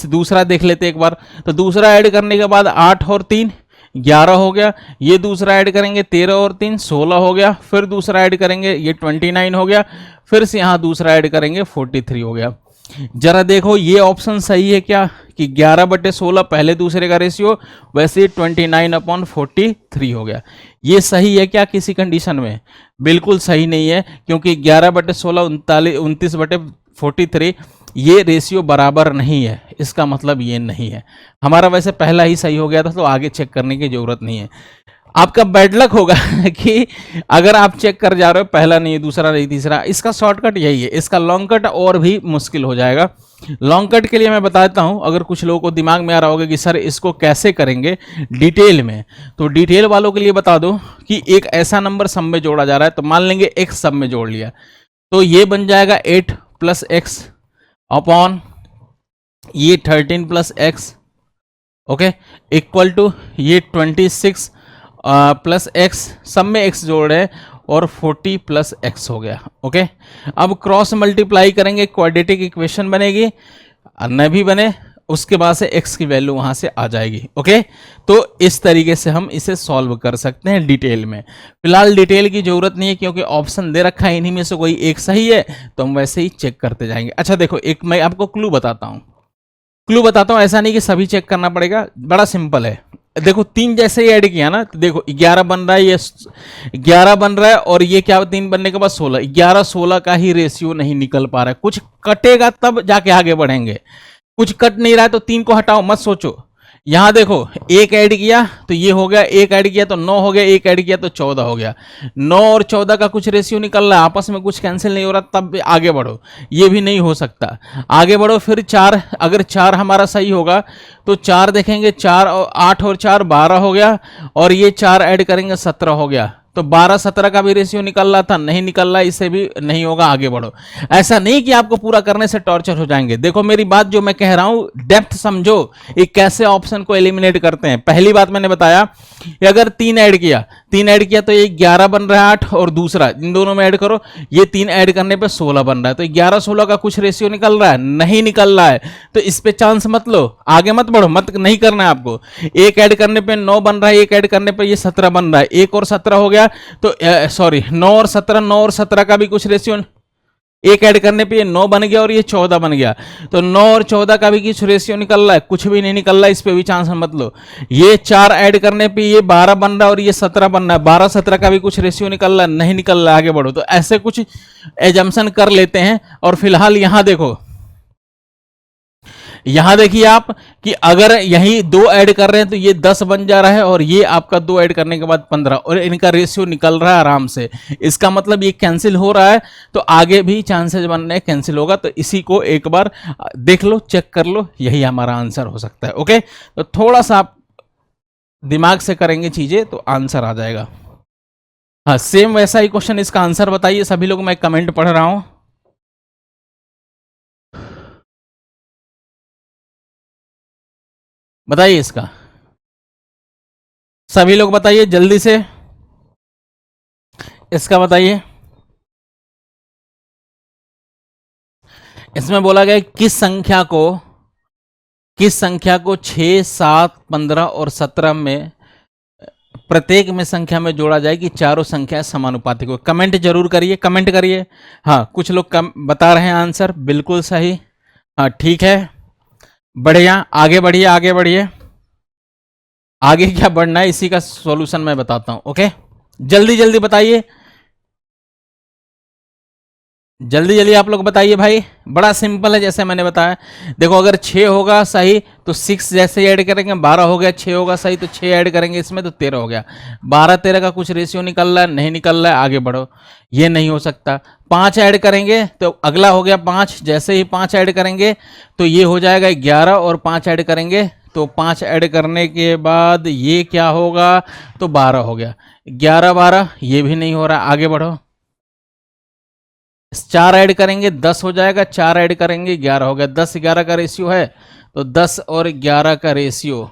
दूसरा देख लेते एक बार, तो दूसरा ऐड करने के बाद 8 और 3 11 हो गया, ये दूसरा ऐड करेंगे 13 और 3 16 हो गया, फिर दूसरा ऐड करेंगे ये 29 हो गया, फिर से यहाँ दूसरा ऐड करेंगे 43 हो गया। जरा देखो ये ऑप्शन सही है क्या कि 11/16 पहले दूसरे का रेशियो, वैसे 29/43 हो गया। ये सही है क्या किसी कंडीशन में? बिल्कुल सही नहीं है, क्योंकि 11/16 29/43 ये रेशियो बराबर नहीं है। इसका मतलब ये नहीं है। हमारा वैसे पहला ही सही हो गया था, तो आगे चेक करने की जरूरत नहीं है। आपका बैड लक होगा कि अगर आप चेक कर जा रहे हो पहला नहीं, दूसरा नहीं, तीसरा, इसका शॉर्टकट यही है। इसका लॉन्ग कट और भी मुश्किल हो जाएगा। लॉन्ग कट के लिए मैं बताता हूं, अगर कुछ लोगों को दिमाग में आ रहा होगा कि सर इसको कैसे करेंगे डिटेल में, तो डिटेल वालों के लिए बता दो कि एक ऐसा नंबर सब में जोड़ा जा रहा है, तो मान लेंगे x सब में जोड़ लिया, तो ये बन जाएगा 8 + x अपॉन ये 13 + x, ओके, इक्वल टू ये 26 + x, सब में x जोड़ है, और 40 + x हो गया। ओके अब क्रॉस मल्टीप्लाई करेंगे, क्वाड्रेटिक इक्वेशन बनेगी, न भी बने उसके बाद से x की वैल्यू वहां से आ जाएगी। ओके तो इस तरीके से हम इसे सॉल्व कर सकते हैं डिटेल में। फिलहाल डिटेल की जरूरत नहीं है, क्योंकि ऑप्शन दे रखा है, इन्हीं में से कोई एक सही है तो हम वैसे ही चेक करते जाएंगे। अच्छा देखो, एक मैं आपको क्लू बताता हूं, ऐसा नहीं कि सभी चेक करना पड़ेगा, बड़ा सिंपल है। देखो 3 जैसे ही ऐड किया ना, तो देखो 11 बन रहा है, ये 11 बन रहा है, और ये क्या 3 बनने के बाद 16, 11-16 का ही रेशियो नहीं निकल पा रहा है। कुछ कटेगा तब जाके आगे बढ़ेंगे, कुछ कट नहीं रहा है तो 3 को हटाओ, मत सोचो। यहां देखो 1 ऐड किया तो ये हो गया, 1 ऐड किया तो 9 हो गया, 1 ऐड किया तो 14 हो गया। 9 और 14 का कुछ रेशियो निकल रहा है, आपस में कुछ कैंसिल नहीं हो रहा, तब आगे बढ़ो। ये भी नहीं हो सकता, आगे बढ़ो। फिर 4, अगर 4 हमारा सही होगा तो 4 देखेंगे, 4 और 8 और 4 12 हो गया, और ये 4 ऐड करेंगे 17 हो गया। तो 12-17 का भी रेशियो निकल रहा था, नहीं निकल रहा, इससे भी नहीं होगा, आगे बढ़ो। ऐसा नहीं कि आपको पूरा करने से टॉर्चर हो जाएंगे। देखो मेरी बात जो मैं कह रहा हूं डेप्थ समझो, ये कैसे ऑप्शन को एलिमिनेट करते हैं। पहली बात मैंने बताया कि अगर 3 ऐड किया तो ये 11 बन रहा है, 8 और दूसरा, इन दोनों में ऐड करो, ये 3 ऐड करने पे 16 बन रहा है। तो 11-16 का कुछ रेशियो निकल रहा है, नहीं निकल रहा है, तो इस पे चांस मत लो, आगे मत बढ़ो, मत नहीं करना है आपको। 1 ऐड करने पे 9 बन रहा है, 1 ऐड करने पे ये 17 बन रहा है, 1 और 17 हो गया, तो सॉरी 9 और 17 का भी कुछ रेशियो, 1 ऐड करने पे ये 9 बन गया और ये 14 बन गया, तो 9 और 14 का भी कुछ रेशियो निकल रहा है, कुछ भी नहीं निकल रहा है, इस पे भी चांस मत लो। ये 4 ऐड करने पे ये 12 बन रहा है और ये 17 बन रहा है, 12-17 का भी कुछ रेशियो निकल रहा है, नहीं निकल रहा है, आगे बढ़ो। तो ऐसे कुछ एजम्पशन कर लेते हैं। और फिलहाल यहां देखो यहां देखिए आप कि अगर यही 2 ऐड कर रहे हैं तो ये 10 बन जा रहा है, और ये आपका 2 ऐड करने के बाद 15, और इनका रेशियो निकल रहा है आराम से। इसका मतलब ये कैंसिल हो रहा है, तो आगे भी चांसेस बन रहे हैं कैंसिल होगा। तो इसी को एक बार देख लो, चेक कर लो, यही हमारा आंसर हो सकता है। ओके, तो थोड़ा सा आप दिमाग से करेंगे चीजें तो आंसर आ जाएगा। हाँ, सेम वैसा ही क्वेश्चन, इसका आंसर बताइए सभी लोग, मैं कमेंट पढ़ रहा हूं। बताइए इसका, सभी लोग बताइए जल्दी से, इसका बताइए। इसमें बोला गया किस संख्या को 6, 7, 15 और 17 में प्रत्येक में संख्या में जोड़ा जाए कि चारों संख्या समानुपातिक हो। कमेंट जरूर करिए, कमेंट करिए। हाँ, कुछ लोग बता रहे हैं आंसर, बिल्कुल सही। हाँ ठीक है, बढ़िया, आगे बढ़िए, आगे बढ़िए। आगे क्या बढ़ना है, इसी का सॉल्यूशन मैं बताता हूं। ओके, जल्दी जल्दी बताइए, जल्दी जल्दी आप लोग बताइए भाई। बड़ा सिंपल है, जैसे मैंने बताया। देखो, अगर 6 होगा सही तो 6 जैसे ऐड करेंगे, 12 हो गया, 6 होगा सही तो 6 ऐड करेंगे इसमें तो 13 हो गया। 12 13 का कुछ रेशियो निकल रहा है, नहीं निकल रहा है, आगे बढ़ो। ये नहीं हो सकता। 5 ऐड करेंगे तो अगला हो गया 5, जैसे ही 5 ऐड करेंगे तो ये हो जाएगा 11, और 5 ऐड करेंगे तो 5 ऐड करने के बाद ये क्या होगा, तो 12 हो गया। 11 12, ये भी नहीं हो रहा, आगे बढ़ो। 4 ऐड करेंगे 10 हो जाएगा, 4 ऐड करेंगे 11 हो गया। 10 11 का रेशियो है, तो 10 और 11 का रेशियो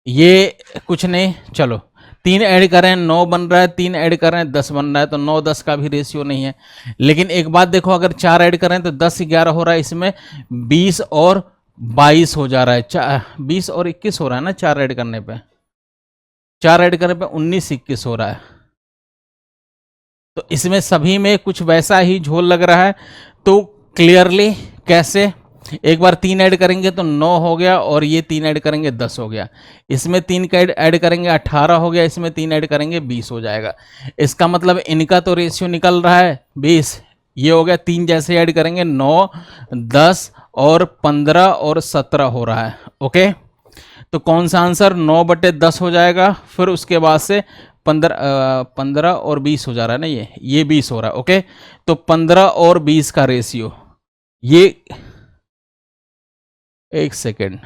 ये कुछ नहीं। चलो, 3 ऐड करें 9 बन रहा है, 3 ऐड करें 10 बन रहा है, तो 9 10 का भी रेशियो नहीं है। लेकिन एक बात देखो, अगर 4 ऐड करें तो 10 11 हो रहा है, इसमें 20 और 22 हो जा रहा है, 20 और 21 हो रहा है ना, 4 ऐड करने पे, 4 ऐड करने पे 19 21 हो रहा है। तो इसमें सभी में कुछ वैसा ही झोल लग रहा है। तो क्लियरली कैसे, एक बार 3 ऐड करेंगे तो 9 हो गया, और ये 3 ऐड करेंगे 10 हो गया। इसमें 3 का ऐड करेंगे 18 हो गया, इसमें 3 ऐड करेंगे 20 हो जाएगा। इसका मतलब इनका तो रेशियो निकल रहा है 20, ये हो गया। 3 जैसे ऐड करेंगे 9 10 और 15 और 17 हो रहा है। ओके, तो कौन सा आंसर, 9/10 हो जाएगा। फिर उसके बाद से 15 और 20 हो जा रहा है ना, ये 20 हो रहा है। ओके, तो 15 और 20 का रेशियो, ये एक सेकेंड,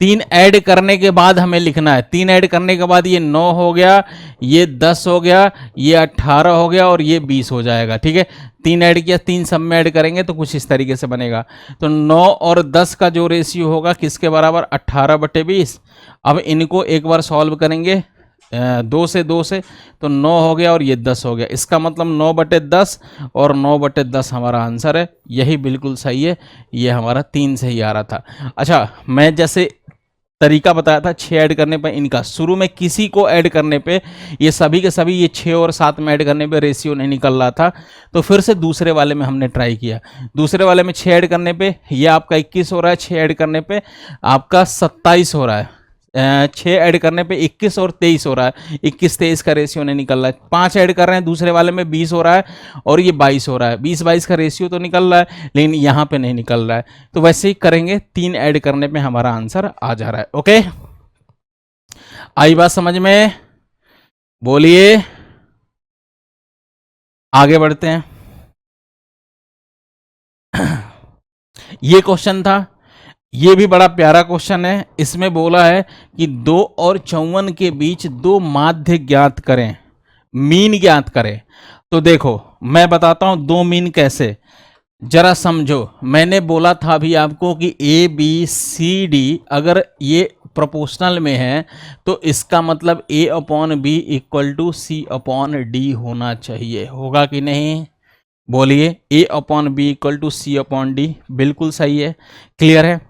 3 ऐड करने के बाद हमें लिखना है। 3 ऐड करने के बाद ये 9 हो गया, ये 10 हो गया, ये 18 हो गया, और ये 20 हो जाएगा। ठीक है, 3 ऐड किया, 3 सब में ऐड करेंगे तो कुछ इस तरीके से बनेगा। तो 9 और 10 का जो रेशियो होगा किसके बराबर, 18/20। अब इनको एक बार सॉल्व करेंगे 2 से, तो 9 हो गया और ये 10 हो गया। इसका मतलब 9/10, और 9/10 हमारा आंसर है। यही बिल्कुल सही है, ये हमारा 3 से ही आ रहा था। अच्छा, मैं जैसे तरीका बताया था 6 ऐड करने पे, इनका शुरू में किसी को ऐड करने पे ये सभी के सभी ये 6 और 7 में ऐड करने पे रेशियो नहीं निकल रहा था, तो फिर से दूसरे वाले में हमने ट्राई किया। दूसरे वाले में 6 ऐड करने पे ये आपका 21 हो रहा है, 6 ऐड करने पे आपका 27 हो रहा है, 6 ऐड करने पे 21 और 23 हो रहा है, 21 23 का रेशियो नहीं निकल रहा है। 5 ऐड कर रहे हैं दूसरे वाले में 20 हो रहा है, और ये 22 हो रहा है, 20 22 का रेशियो तो निकल रहा है, लेकिन यहाँ पे नहीं निकल रहा है। तो वैसे ही करेंगे, 3 ऐड करने पे हमारा आंसर आ जा रहा है। ओके, आई बात समझ में, बोलिए, आगे बढ़ते हैं। ये क्वेश्चन था, ये भी बड़ा प्यारा क्वेश्चन है। इसमें बोला है कि 2 और 54 के बीच 2 माध्य ज्ञात करें, मीन ज्ञात करें। तो देखो, मैं बताता हूं 2 मीन कैसे, जरा समझो। मैंने बोला था अभी आपको कि ABCD अगर ये प्रोपोर्शनल में है तो इसका मतलब A/B = C/D होना चाहिए, होगा कि नहीं, बोलिए। A/B = C/D, बिल्कुल सही है, क्लियर है।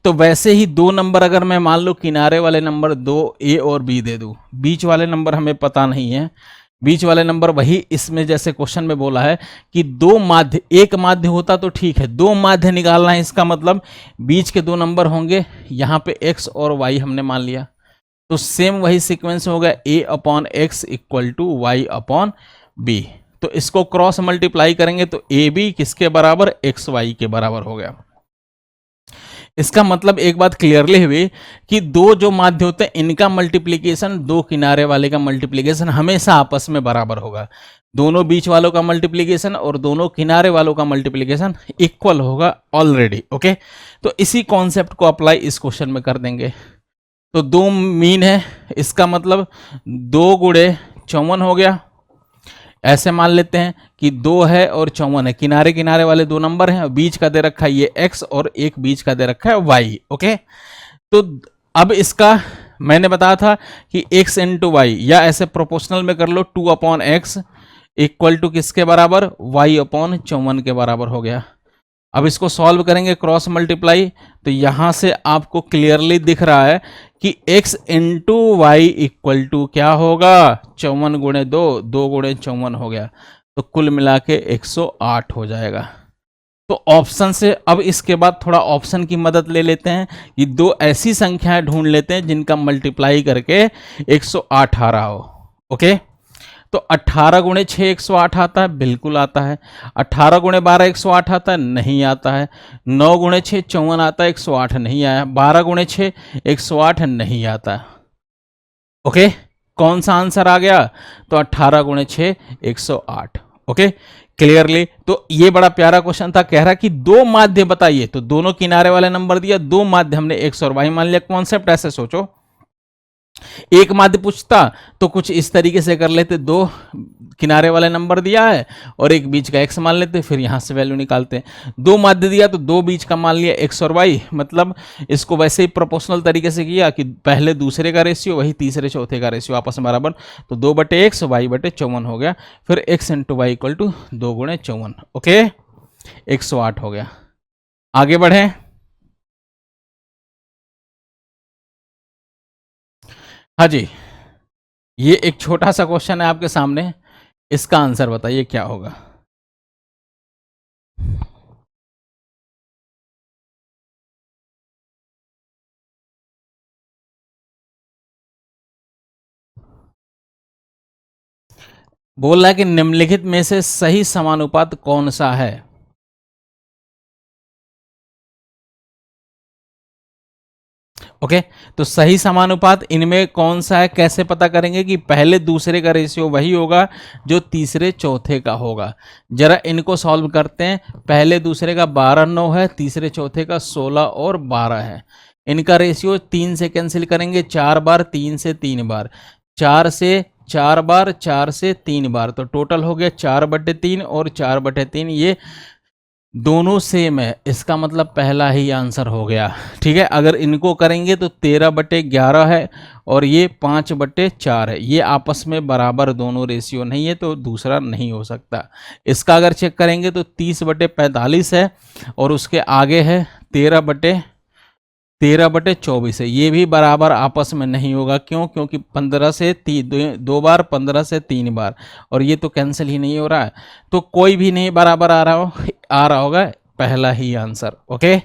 तो वैसे ही 2 नंबर अगर मैं मान लो किनारे वाले नंबर 2 A और B दे दूं, बीच वाले नंबर हमें पता नहीं है, बीच वाले नंबर वही इसमें जैसे क्वेश्चन में बोला है कि 2 माध्य, एक माध्य होता तो ठीक है, 2 माध्य निकालना है, इसका मतलब बीच के 2 नंबर होंगे, यहाँ पे X और Y हमने मान लिया, तो सेम वही सीक्वेंस होगा A/X = Y/B। तो इसको क्रॉस मल्टीप्लाई करेंगे तो AB किसके बराबर, XY के बराबर हो गया। इसका मतलब एक बात क्लियरली हुई कि दो जो माध्य होते हैं इनका मल्टीप्लिकेशन दो किनारे वाले का मल्टीप्लिकेशन हमेशा आपस में बराबर होगा। दोनों बीच वालों का मल्टीप्लिकेशन और दोनों किनारे वालों का मल्टीप्लिकेशन इक्वल होगा ऑलरेडी। ओके, तो इसी कॉन्सेप्ट को अप्लाई इस क्वेश्चन में कर देंगे। तो दो मीन है, इसका मतलब 2 × 54 हो गया। ऐसे मान लेते हैं कि 2 है और 54 है, किनारे किनारे वाले दो नंबर हैं, बीच का दे रखा है ये x और एक बीच का दे रखा है y। ओके, तो अब इसका मैंने बताया था कि x इंटू वाई, या ऐसे प्रोपोर्शनल में कर लो 2/x इक्वल टू किसके बराबर, y/54 के बराबर हो गया। अब इसको सॉल्व करेंगे क्रॉस मल्टीप्लाई, तो यहां से आपको क्लियरली दिख रहा है कि x into y equal to क्या होगा, 54 × 2, 2 × 54 हो गया, तो कुल मिला के 108 हो जाएगा। तो ऑप्शन से अब इसके बाद थोड़ा ऑप्शन की मदद ले लेते हैं कि दो ऐसी संख्याएं ढूंढ लेते हैं जिनका मल्टीप्लाई करके 108 आ रहा हो। ओके, तो 18 × 6 108 आता है, बिल्कुल आता है। 18 × 12 108 आता है, नहीं आता है। 9 × 6 54 आता है, 108 नहीं आया। 12 × 6 108 नहीं आता। ओके, कौन सा आंसर आ गया, तो 18 × 6 108। Okay, clearly. तो ये बड़ा प्यारा क्वेश्चन था, कह रहा कि दो माध्य बताइए, तो दोनों किनारे वाले नंबर दिया, दो माध्य हमने x और y मान लिया। कॉन्सेप्ट ऐसे सोचो, एक माध्य पूछता तो कुछ इस तरीके से कर लेते, दो किनारे वाले नंबर दिया है और एक बीच का x मान लेते, फिर यहां से वैल्यू निकालते हैं। दो माध्य दिया तो दो बीच का मान लिया x और y, मतलब इसको वैसे ही प्रोपोर्शनल तरीके से किया कि पहले दूसरे का रेशियो वही तीसरे चौथे का रेशियो आपस में बराबर, तो 2/x y/54 हो गया। फिर x into y equal to 2 × 54। Okay, 108 हो गया। आगे बढ़े। हाँ जी, ये एक छोटा सा क्वेश्चन है आपके सामने, इसका आंसर बताइए क्या होगा। बोल रहा है कि निम्नलिखित में से सही समानुपात कौन सा है। ओके, तो सही समानुपात इनमें कौन सा है, कैसे पता करेंगे कि पहले दूसरे का रेशियो वही होगा जो तीसरे चौथे का होगा। जरा इनको सॉल्व करते हैं। पहले दूसरे का 12 9 है, तीसरे चौथे का 16 और 12 है। इनका रेशियो 3 से कैंसिल करेंगे 4 बार, 3 से 3 बार, 4 से 4 बार, 4 से 3 बार, तो टोटल हो गया 4/3 और 4/3, ये दोनों सेम है, इसका मतलब पहला ही आंसर हो गया। ठीक है, अगर इनको करेंगे तो 13/11 है और ये 5/4 है, ये आपस में बराबर दोनों रेशियो नहीं है, तो दूसरा नहीं हो सकता। इसका अगर चेक करेंगे तो 30/45 है और उसके आगे है 13/24 है, ये भी बराबर आपस में नहीं होगा। क्यों, क्योंकि 15 से 2 बार, 15 से 3 बार, और ये तो कैंसिल ही नहीं हो रहा है, तो कोई भी नहीं बराबर आ रहा होगा, पहला ही आंसर। ओके,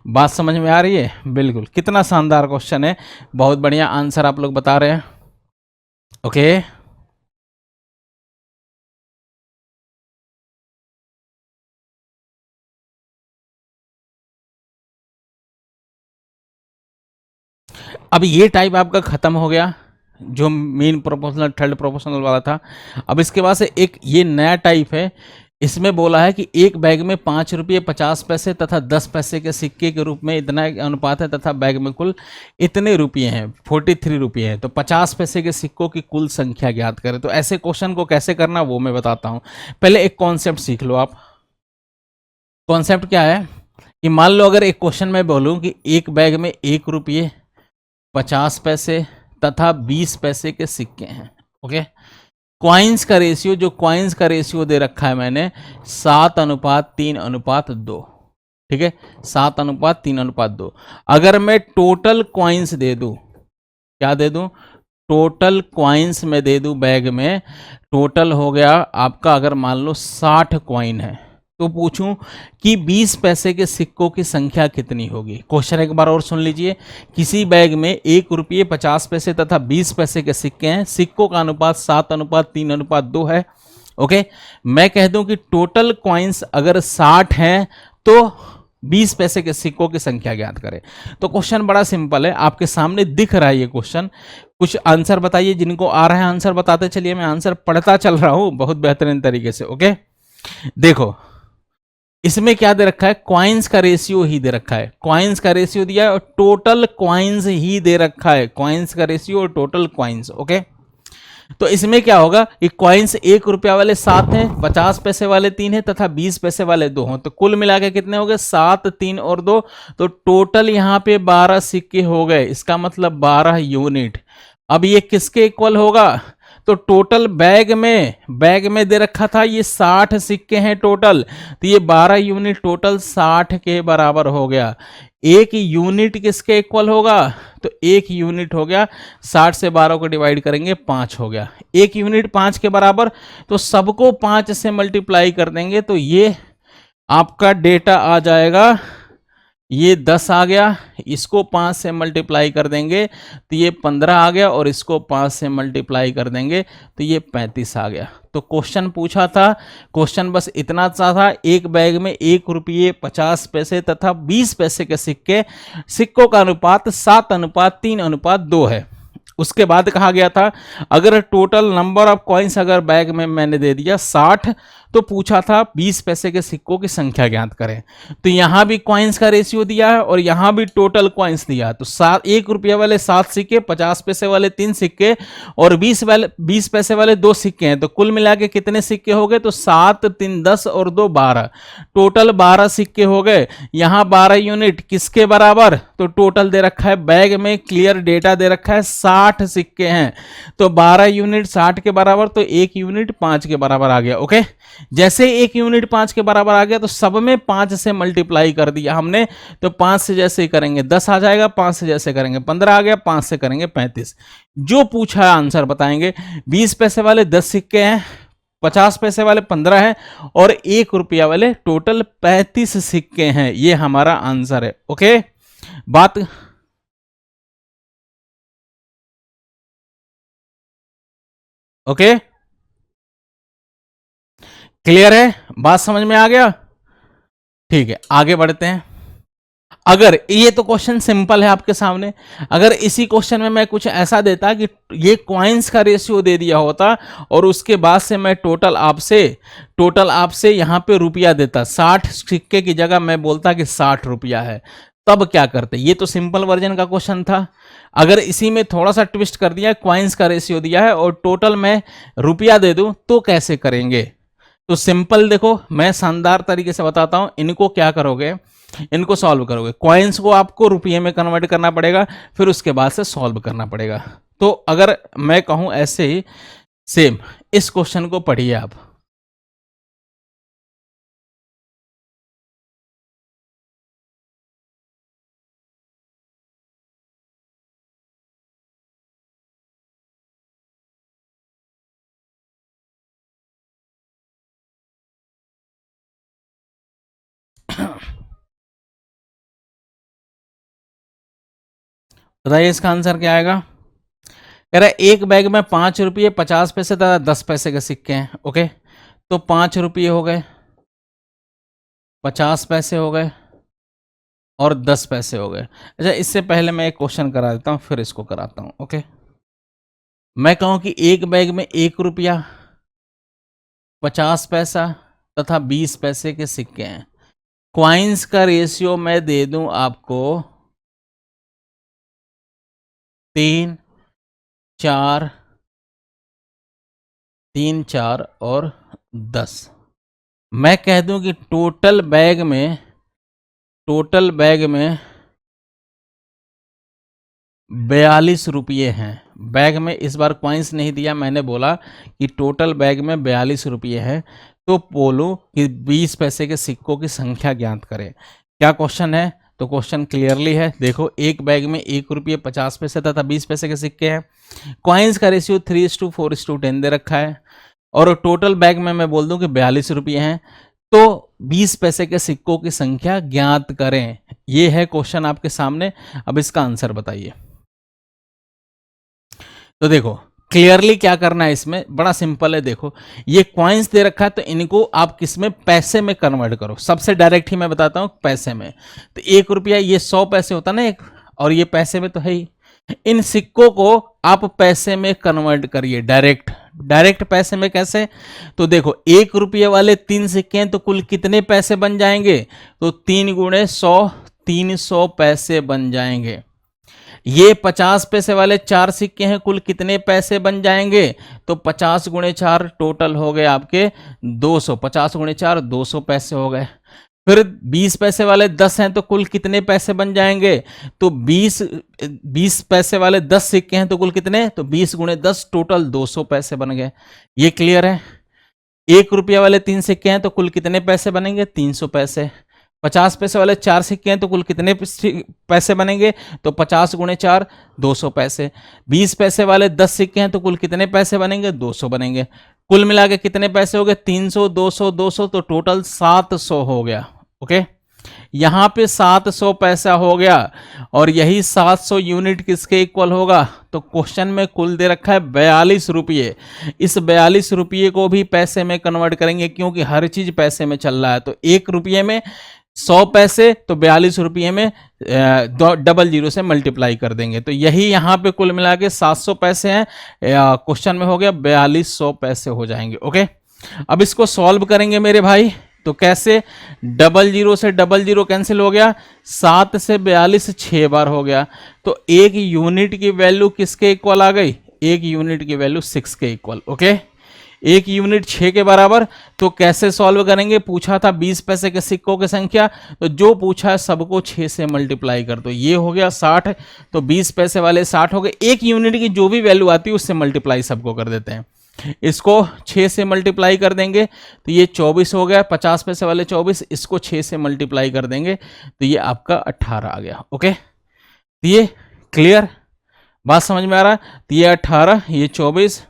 बात समझ में आ रही है, बिल्कुल। कितना शानदार क्वेश्चन है, बहुत बढ़िया आंसर आप लोग बता रहे हैं। ओके, अब ये टाइप आपका खत्म हो गया, जो मेन प्रोपोर्शनल थर्ड प्रोपोर्शनल वाला था। अब इसके बाद से एक ये नया टाइप है, इसमें बोला है कि एक बैग में 5 रुपये 50 पैसे तथा 10 पैसे के सिक्के के रूप में इतना अनुपात है तथा बैग में कुल इतने रुपये हैं, 43 रुपये हैं, तो 50 पैसे के सिक्कों की कुल संख्या ज्ञात करें। तो ऐसे क्वेश्चन को कैसे करना वो मैं बताता हूँ। पहले एक कॉन्सेप्ट सीख लो आप। कॉन्सेप्ट क्या है कि मान लो अगर एक क्वेश्चन में बोलूँ कि एक बैग में 1 रुपये 50 पैसे तथा 20 पैसे के सिक्के हैं। ओके, क्वाइंस का रेशियो, जो क्वाइंस का रेशियो दे रखा है मैंने 7:3:2। ठीक है, 7:3:2। अगर मैं टोटल क्वाइंस दे दूं, क्या दे दूं, टोटल क्वाइंस में दे दूं, बैग में टोटल हो गया आपका, अगर मान लो 60 क्वाइन है, तो पूछूं कि 20 पैसे के सिक्कों की संख्या कितनी होगी। क्वेश्चन एक बार और सुन लीजिए। किसी बैग में 1 रुपये 50 पैसे तथा 20 पैसे के सिक्के हैं, सिक्कों का अनुपात 7:3:2 है। ओके, मैं कह दूं कि टोटल कॉइन्स अगर 60 हैं तो 20 पैसे के सिक्कों की संख्या ज्ञात करें। तो क्वेश्चन बड़ा सिंपल है, आपके सामने दिख रहा है ये क्वेश्चन। कुछ आंसर बताइए, जिनको आ रहा है आंसर बताते चलिए, मैं आंसर पढ़ता चल रहा हूं बहुत बेहतरीन तरीके से। ओके, देखो इसमें क्या दे रखा है, क्वाइंस का रेशियो ही दे रखा है, क्वाइंस का रेशियो दिया है और टोटल क्वाइंस ही दे रखा है, क्वाइंस का रेशियो और टोटल क्वाइंस। ओके, तो इसमें क्या होगा कि कॉइन्स 1 रुपया वाले 7 हैं, 50 पैसे वाले 3 हैं तथा 20 पैसे वाले 2 हैं। तो कुल मिला के कितने हो गए, 7, 3 और 2, तो टोटल यहां पे 12 सिक्के हो गए, इसका मतलब 12 यूनिट। अब ये किसके इक्वल होगा, तो टोटल बैग में दे रखा था ये 60 सिक्के हैं टोटल, तो ये 12 यूनिट टोटल 60 के बराबर हो गया। एक यूनिट किसके इक्वल होगा, तो एक यूनिट हो गया 60 से 12 को डिवाइड करेंगे 5 हो गया, एक यूनिट 5 के बराबर। तो सबको 5 से मल्टीप्लाई कर देंगे तो ये आपका डेटा आ जाएगा, ये 10 आ गया, इसको 5 से मल्टीप्लाई कर देंगे तो ये 15 आ गया, और इसको 5 से मल्टीप्लाई कर देंगे तो ये 35 आ गया। तो क्वेश्चन पूछा था, क्वेश्चन बस इतना सा था, एक बैग में 1 रुपये 50 पैसे तथा 20 पैसे के सिक्कों का अनुपात 7:3:2 है। उसके बाद कहा गया था अगर टोटल नंबर ऑफ कॉइन्स अगर बैग में मैंने दे दिया 60, तो पूछा था 20 पैसे के सिक्कों की संख्या ज्ञात करें। तो यहां भी कॉइन्स का रेशियो दिया है और यहां भी टोटल कॉइन्स दिया है। तो 1 रुपये वाले 7 सिक्के, 50 पैसे वाले 3 सिक्के और 20 पैसे वाले 2 सिक्के हैं। तो कुल मिला के कितने सिक्के हो गए, तो 7, 3, 10 और 2 12, टोटल 12 सिक्के हो गए। यहां 12 यूनिट किसके बराबर, तो टोटल दे रखा है बैग में, क्लियर डेटा दे रखा है 60 सिक्के हैं, तो 12 यूनिट 60 के बराबर, तो 1 यूनिट 5 के बराबर आ गया। ओके, जैसे 1 यूनिट 5 के बराबर आ गया तो सब में 5 से मल्टीप्लाई कर दिया हमने, तो 5 से जैसे ही करेंगे 10 आ जाएगा, 5 से जैसे करेंगे 15 आ गया, 5 से करेंगे 35। जो पूछा है आंसर बताएंगे। 20 पैसे वाले 10 सिक्के हैं, 50 पैसे वाले 15 हैं और 1 रुपया वाले टोटल 35 सिक्के हैं, ये हमारा आंसर है। ओके, बात ओके क्लियर है, बात समझ में आ गया। ठीक है, आगे बढ़ते हैं। अगर ये तो क्वेश्चन सिंपल है आपके सामने, अगर इसी क्वेश्चन में मैं कुछ ऐसा देता कि ये कॉइन्स का रेशियो दे दिया होता और उसके बाद से मैं टोटल आपसे यहां पे रुपया देता, 60 सिक्के की जगह मैं बोलता कि 60 रुपया है, तब क्या करते। ये तो सिंपल वर्जन का क्वेश्चन था। अगर इसी में थोड़ा सा ट्विस्ट कर दिया, कॉइन्स का रेशियो दिया है और टोटल मैं रुपया दे दूं, तो कैसे करेंगे। तो सिंपल देखो, मैं शानदार तरीके से बताता हूं। इनको क्या करोगे, इनको सॉल्व करोगे, कॉइन्स को आपको रुपये में कन्वर्ट करना पड़ेगा, फिर उसके बाद से सॉल्व करना पड़ेगा। तो अगर मैं कहूं ऐसे ही सेम इस क्वेश्चन को पढ़िए आप। बताइए इसका आंसर क्या आएगा। कह रहा है एक बैग में 5 रुपये 50 पैसे तथा 10 पैसे के सिक्के हैं। ओके, तो 5 रुपये हो गए, 50 पैसे हो गए और 10 पैसे हो गए। अच्छा, इससे पहले मैं एक क्वेश्चन करा देता हूँ, फिर इसको कराता हूँ। ओके, मैं कहूँ कि एक बैग में 1 रुपया 50 पैसा तथा 20 पैसे के सिक्के हैं। क्वाइंस का रेशियो मैं दे दूं आपको 3, 4, 3, 4 और 10। मैं कह दूं कि टोटल बैग में 42 रुपये हैं। बैग में इस बार कॉइन्स नहीं दिया, मैंने बोला कि टोटल बैग में 42 रुपये हैं। तो बोलो कि 20 पैसे के सिक्कों की संख्या ज्ञात करें। क्या क्वेश्चन है, तो क्वेश्चन क्लियरली है। देखो, एक बैग में 1 रुपये 50 पैसे तथा 20 पैसे के सिक्के हैं। कॉइन्स का रेशियो 3:4:10 दे रखा है और टोटल बैग में मैं बोल दूं कि 42 रुपये हैं। तो 20 पैसे के सिक्कों की संख्या ज्ञात करें। ये है क्वेश्चन आपके सामने। अब इसका आंसर बताइए। तो देखो, क्लियरली क्या करना है इसमें, बड़ा सिंपल है। देखो ये कॉइन्स दे रखा है तो इनको आप किस में, पैसे में कन्वर्ट करो। सबसे डायरेक्ट ही मैं बताता हूँ पैसे में। तो 1 रुपया ये 100 पैसे होता ना एक, और ये पैसे में तो है ही। इन सिक्कों को आप पैसे में कन्वर्ट करिए डायरेक्ट। डायरेक्ट पैसे में कैसे, तो देखो 1 रुपये वाले 3 सिक्के हैं तो कुल कितने पैसे बन जाएंगे, तो 3 गुणे 100, 300 पैसे बन जाएंगे। ये 50 पैसे वाले 4 सिक्के हैं, कुल कितने पैसे बन जाएंगे, तो 50 गुणे 4 टोटल हो गए आपके 200। 50 गुणे 4 200 पैसे हो गए। फिर 20 पैसे वाले 10 हैं तो कुल कितने पैसे बन जाएंगे, तो 20 पैसे वाले 10 सिक्के हैं तो कुल कितने, तो 20 गुणे 10 टोटल 200 पैसे बन गए। ये क्लियर है। 1 रुपया वाले 3 सिक्के हैं तो कुल कितने पैसे बनेंगे, 300 पैसे। 50 पैसे वाले 4 सिक्के हैं तो कुल कितने पैसे बनेंगे, तो 50 गुणे 4 200 पैसे। 20 पैसे वाले 10 सिक्के हैं तो कुल कितने पैसे बनेंगे, 200 बनेंगे। कुल मिला के कितने पैसे हो गए, 300 200 200, तो टोटल 700 हो गया। ओके, यहां पे 700 पैसा हो गया, और यही 700 यूनिट किसके इक्वल होगा, तो क्वेश्चन में कुल दे रखा है 42 रुपये। इस 42 रुपये को भी पैसे में कन्वर्ट करेंगे, क्योंकि हर चीज पैसे में चल रहा है। तो 1 रुपये में 100 पैसे, तो 42 रुपये में 00 से मल्टीप्लाई कर देंगे। तो यही यहाँ पे कुल मिला के 700 पैसे हैं, क्वेश्चन में हो गया 4200 पैसे हो जाएंगे। ओके, अब इसको सॉल्व करेंगे मेरे भाई। तो कैसे, 00 से 00 कैंसिल हो गया, 7 से 42 6 बार हो गया। तो 1 यूनिट की वैल्यू किसके इक्वल आ गई, 1 यूनिट की वैल्यू 6 के इक्वल। ओके, 1 यूनिट 6 के बराबर। तो कैसे सॉल्व करेंगे, पूछा था 20 पैसे के सिक्कों की संख्या, तो जो पूछा है सबको 6 से मल्टीप्लाई कर दो। ये हो गया 60, तो 20 पैसे वाले 60 हो गए। 1 यूनिट की जो भी वैल्यू आती है उससे मल्टीप्लाई सबको कर देते हैं। इसको 6 से मल्टीप्लाई कर देंगे तो ये 24 हो गया। 50 पैसे वाले 24, इसको 6 से मल्टीप्लाई कर देंगे तो ये आपका 18 आ गया। ओके, तो ये क्लियर, बात समझ में आ रहा है। तो ये 18, ये 24,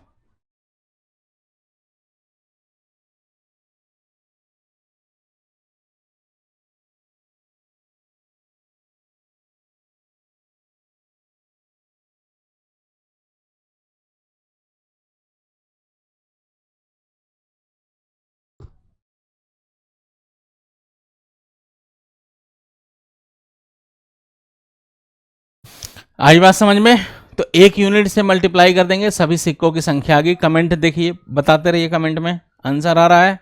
आई बात समझ में। तो 1 यूनिट से मल्टीप्लाई कर देंगे, सभी सिक्कों की संख्या आ गई। कमेंट देखिए, बताते रहिए कमेंट में आंसर आ रहा है।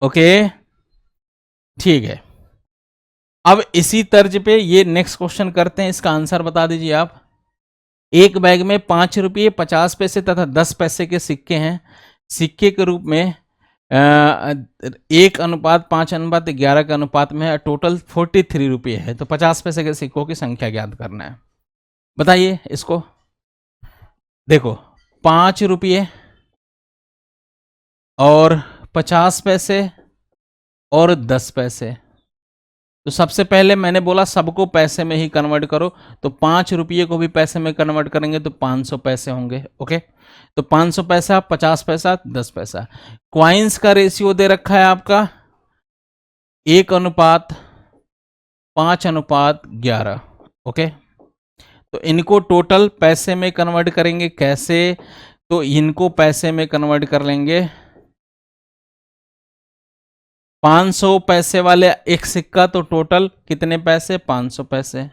ओके, ठीक है। अब इसी तर्ज पे ये नेक्स्ट क्वेश्चन करते हैं, इसका आंसर बता दीजिए आप। एक बैग में 5 रुपये 50 पैसे तथा 10 पैसे के सिक्के हैं। सिक्के के रूप में 1:5:11 के अनुपात में है। टोटल 43 रुपये है। तो 50 पैसे के सिक्कों की संख्या ज्ञात करना है। बताइए इसको। देखो 5 रुपये और 50 पैसे और 10 पैसे। तो सबसे पहले मैंने बोला सबको पैसे में ही कन्वर्ट करो, तो 5 रुपये को भी पैसे में कन्वर्ट करेंगे तो 500 पैसे होंगे। ओके, तो 500 पैसा, 50 पैसा, 10 पैसा। क्वाइंस का रेशियो दे रखा है आपका 1:5:11। ओके, तो इनको टोटल पैसे में कन्वर्ट करेंगे कैसे, तो इनको पैसे में कन्वर्ट कर लेंगे। 500 पैसे वाले एक सिक्का, तो टोटल कितने पैसे, 500 पैसे।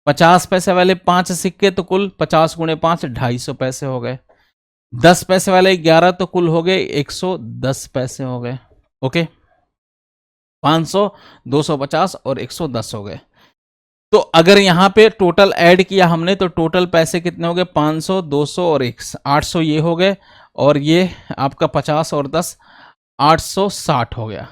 50 पैसे वाले 5 सिक्के, तो कुल 50 गुणे 5 250 पैसे हो गए। 10 पैसे वाले 11, तो कुल हो गए 110 पैसे हो गए। ओके, 500, 250 और 110 हो गए। तो अगर यहां पे टोटल ऐड किया हमने तो टोटल पैसे कितने हो गए, 500, 200 और 800 ये हो गए, और ये आपका 50 और 10 860 हो गया।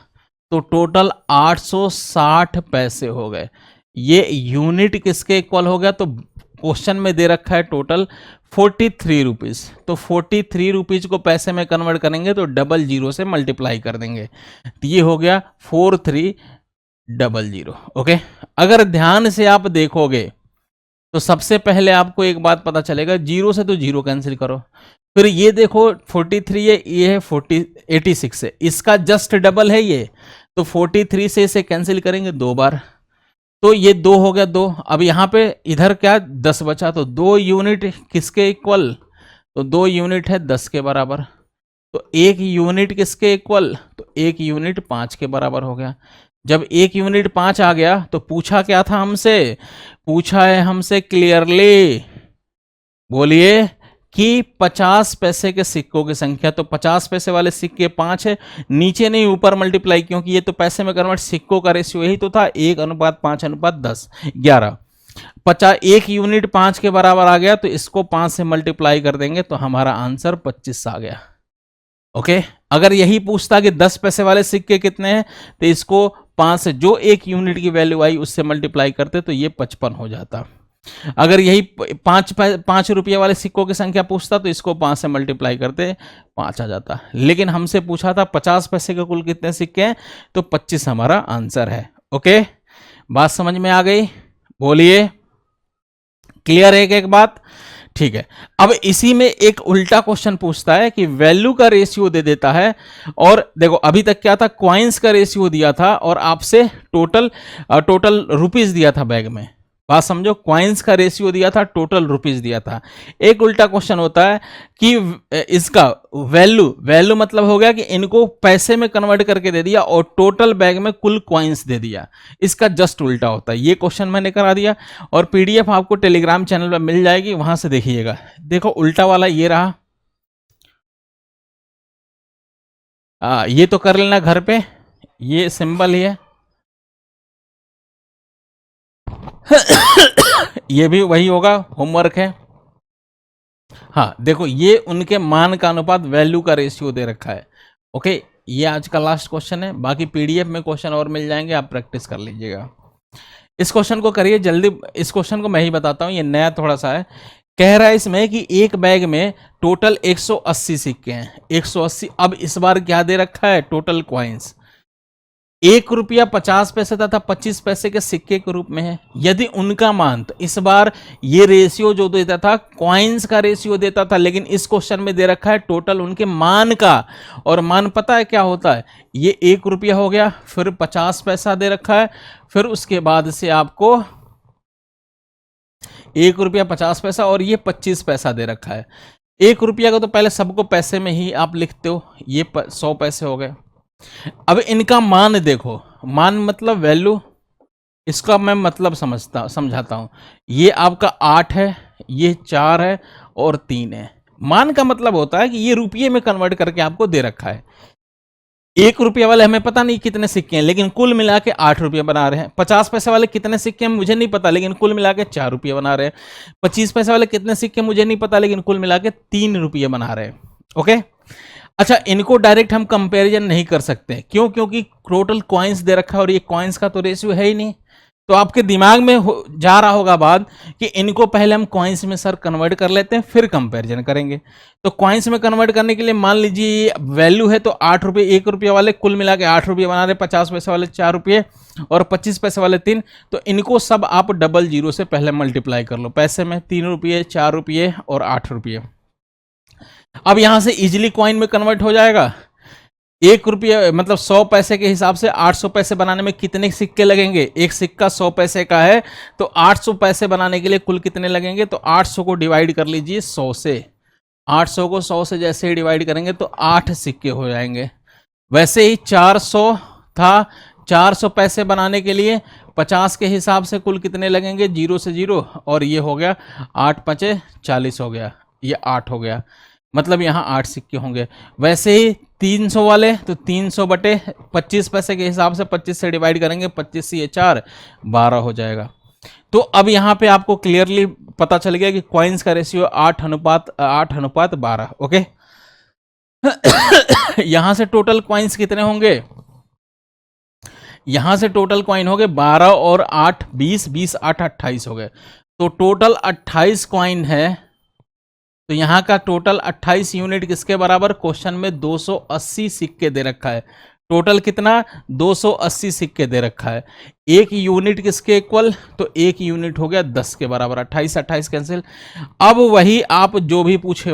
तो टोटल 860 पैसे हो गए। ये यूनिट किसके इक्वल हो गया, तो क्वेश्चन में दे रखा है टोटल 43 रुपीज़। तो 43 रुपीज़ को पैसे में कन्वर्ट करेंगे तो 00 से मल्टीप्लाई कर देंगे, तो ये हो गया 4300। ओके, अगर ध्यान से आप देखोगे तो सबसे पहले आपको एक बात पता चलेगा, 0 से तो 0 कैंसिल करो। फिर ये देखो 43 है, ये है 86 है, इसका जस्ट डबल है ये, तो 43 से इसे कैंसिल करेंगे 2 बार, तो ये 2 हो गया 2। अब यहाँ पे इधर क्या 10 बचा, तो 2 यूनिट किसके इक्वल, तो 2 यूनिट है 10 के बराबर। तो 1 यूनिट किसके इक्वल, तो 1 यूनिट 5 के बराबर हो गया। जब 1 यूनिट 5 आ गया तो पूछा क्या था हमसे, पूछा है हमसे क्लियरली, बोलिए कि 50 पैसे के सिक्कों की संख्या। तो 50 पैसे वाले सिक्के 5 है, नीचे नहीं ऊपर मल्टीप्लाई, क्योंकि ये तो पैसे में कन्वर्ट, सिक्कों का रेशियो यही तो था 1:5:10 11। 1 यूनिट 5 के बराबर आ गया, तो इसको 5 से मल्टीप्लाई कर देंगे तो हमारा आंसर 25 आ गया। ओके, अगर यही पूछता कि 10 पैसे वाले सिक्के कितने हैं, तो इसको 5 से जो 1 यूनिट की वैल्यू आई उससे मल्टीप्लाई करते तो ये 55 हो जाता। अगर यही 5 रुपये वाले सिक्कों की संख्या पूछता तो इसको 5 से मल्टीप्लाई करते 5 आ जाता। लेकिन हमसे पूछा था 50 पैसे के कुल कितने सिक्के हैं, तो 25 हमारा आंसर है। ओके, बात समझ में आ गई, बोलिए क्लियर है एक बात, ठीक है। अब इसी में एक उल्टा क्वेश्चन पूछता है कि वैल्यू का रेशियो दे देता है, और देखो अभी तक क्या था, कॉइन्स का रेशियो दिया था और आपसे टोटल रुपीस दिया था बैग में। बात समझो, कॉइन्स का रेशियो दिया था, टोटल रुपीस दिया था। एक उल्टा क्वेश्चन होता है कि इसका वैल्यू मतलब हो गया कि इनको पैसे में कन्वर्ट करके दे दिया और टोटल बैग में कुल कॉइन्स दे दिया। इसका जस्ट उल्टा होता है। ये क्वेश्चन मैंने करा दिया और पीडीएफ आपको टेलीग्राम चैनल पर मिल जाएगी, वहां से देखिएगा। देखो उल्टा वाला ये रहा, ये तो कर लेना घर पे, ये सिंबल ही है। ये भी वही होगा, होमवर्क है। हाँ देखो, ये उनके मान का अनुपात वैल्यू का रेशियो दे रखा है। ओके, ये आज का लास्ट क्वेश्चन है, बाकी पीडीएफ में क्वेश्चन और मिल जाएंगे, आप प्रैक्टिस कर लीजिएगा। इस क्वेश्चन को करिए जल्दी, इस क्वेश्चन को मैं ही बताता हूँ, ये नया थोड़ा सा है। कह रहा है इसमें कि एक बैग में टोटल 180 सिक्के हैं, 180। अब इस बार क्या दे रखा है, टोटल कॉइन्स 1 रुपया 50 पैसे तथा 25 पैसे के सिक्के के रूप में है। यदि उनका मान, तो इस बार ये रेशियो जो देता था कॉइन्स का रेशियो देता था, लेकिन इस क्वेश्चन में दे रखा है टोटल उनके मान का। और मान पता है क्या होता है, ये 1 रुपया हो गया, फिर 50 पैसा दे रखा है, फिर उसके बाद से आपको 1 रुपया 50 पैसा और ये 25 पैसा दे रखा है। 1 रुपया का तो पहले सबको पैसे में ही आप लिखते हो, ये 100 पैसे हो गए। अब इनका मान देखो, मान मतलब वैल्यू, इसका मैं मतलब समझाता हूं। ये आपका 8 है, ये 4 है और 3 है। मान का मतलब होता है कि ये रुपये में कन्वर्ट करके आपको दे रखा है। 1 रुपये वाले हमें पता नहीं कितने सिक्के हैं, लेकिन कुल मिला के 8 रुपये बना रहे हैं। 50 पैसे वाले कितने सिक्के हैं मुझे नहीं पता, लेकिन कुल मिला के 4 रुपये बना रहे हैं। 25 पैसे वाले कितने सिक्के मुझे नहीं पता, लेकिन कुल मिला के 3 रुपये बना रहे हैं। ओके, अच्छा, इनको डायरेक्ट हम कंपैरिजन नहीं कर सकते, क्यों? क्योंकि टोटल कॉइन्स दे रखा है और ये कॉइन्स का तो रेशियो है ही नहीं। तो आपके दिमाग में जा रहा होगा बात कि इनको पहले हम कॉइन्स में सर कन्वर्ट कर लेते हैं, फिर कंपैरिजन करेंगे। तो कॉइन्स में कन्वर्ट करने के लिए मान लीजिए वैल्यू है तो 8 रुपये, 1 रुपये वाले कुल मिला के 8 रुपये बना रहे, 50 पैसे वाले 4 रुपये और 25 पैसे वाले 3। तो इनको सब आप डबल जीरो से पहले मल्टीप्लाई कर लो, पैसे में 3 रुपये, 4 रुपये और 8 रुपये। अब यहां से इजीली कॉइन में कन्वर्ट हो जाएगा। 1 रुपये मतलब 100 पैसे के हिसाब से 800 पैसे बनाने में कितने सिक्के लगेंगे? एक सिक्का 100 पैसे का है, तो 800 पैसे बनाने के लिए कुल कितने लगेंगे? तो 800 को डिवाइड कर लीजिए 100 से। 800 को 100 से जैसे ही डिवाइड करेंगे तो 8 सिक्के हो जाएंगे। वैसे ही 400 था, 400 पैसे बनाने के लिए 50 के हिसाब से कुल कितने लगेंगे? 0 से 0 और ये हो गया 8 5 40 हो गया, ये 8 हो गया, मतलब यहाँ 8 सिक्के होंगे। वैसे ही 300 वाले, तो 300 बटे 25 पैसे के हिसाब से 25 से डिवाइड करेंगे, 25 से ये 4 12 हो जाएगा। तो अब यहाँ पे आपको क्लियरली पता चल गया कि कॉइन्स का रेशियो 8:12। ओके, यहां से टोटल कॉइन्स कितने होंगे? यहां से टोटल कॉइन हो गए 12 और 8 20, 20 8 28 हो गए। तो टोटल 28 कॉइन है। तो यहां का टोटल 28 यूनिट किसके बराबर? क्वेश्चन में 280 सिक्के दे रखा है। टोटल कितना? 280 सिक्के दे रखा है। 1 यूनिट किसके इक्वल? तो 1 यूनिट हो गया 10 के बराबर। 28 28 कैंसिल। अब वही आप जो भी पूछा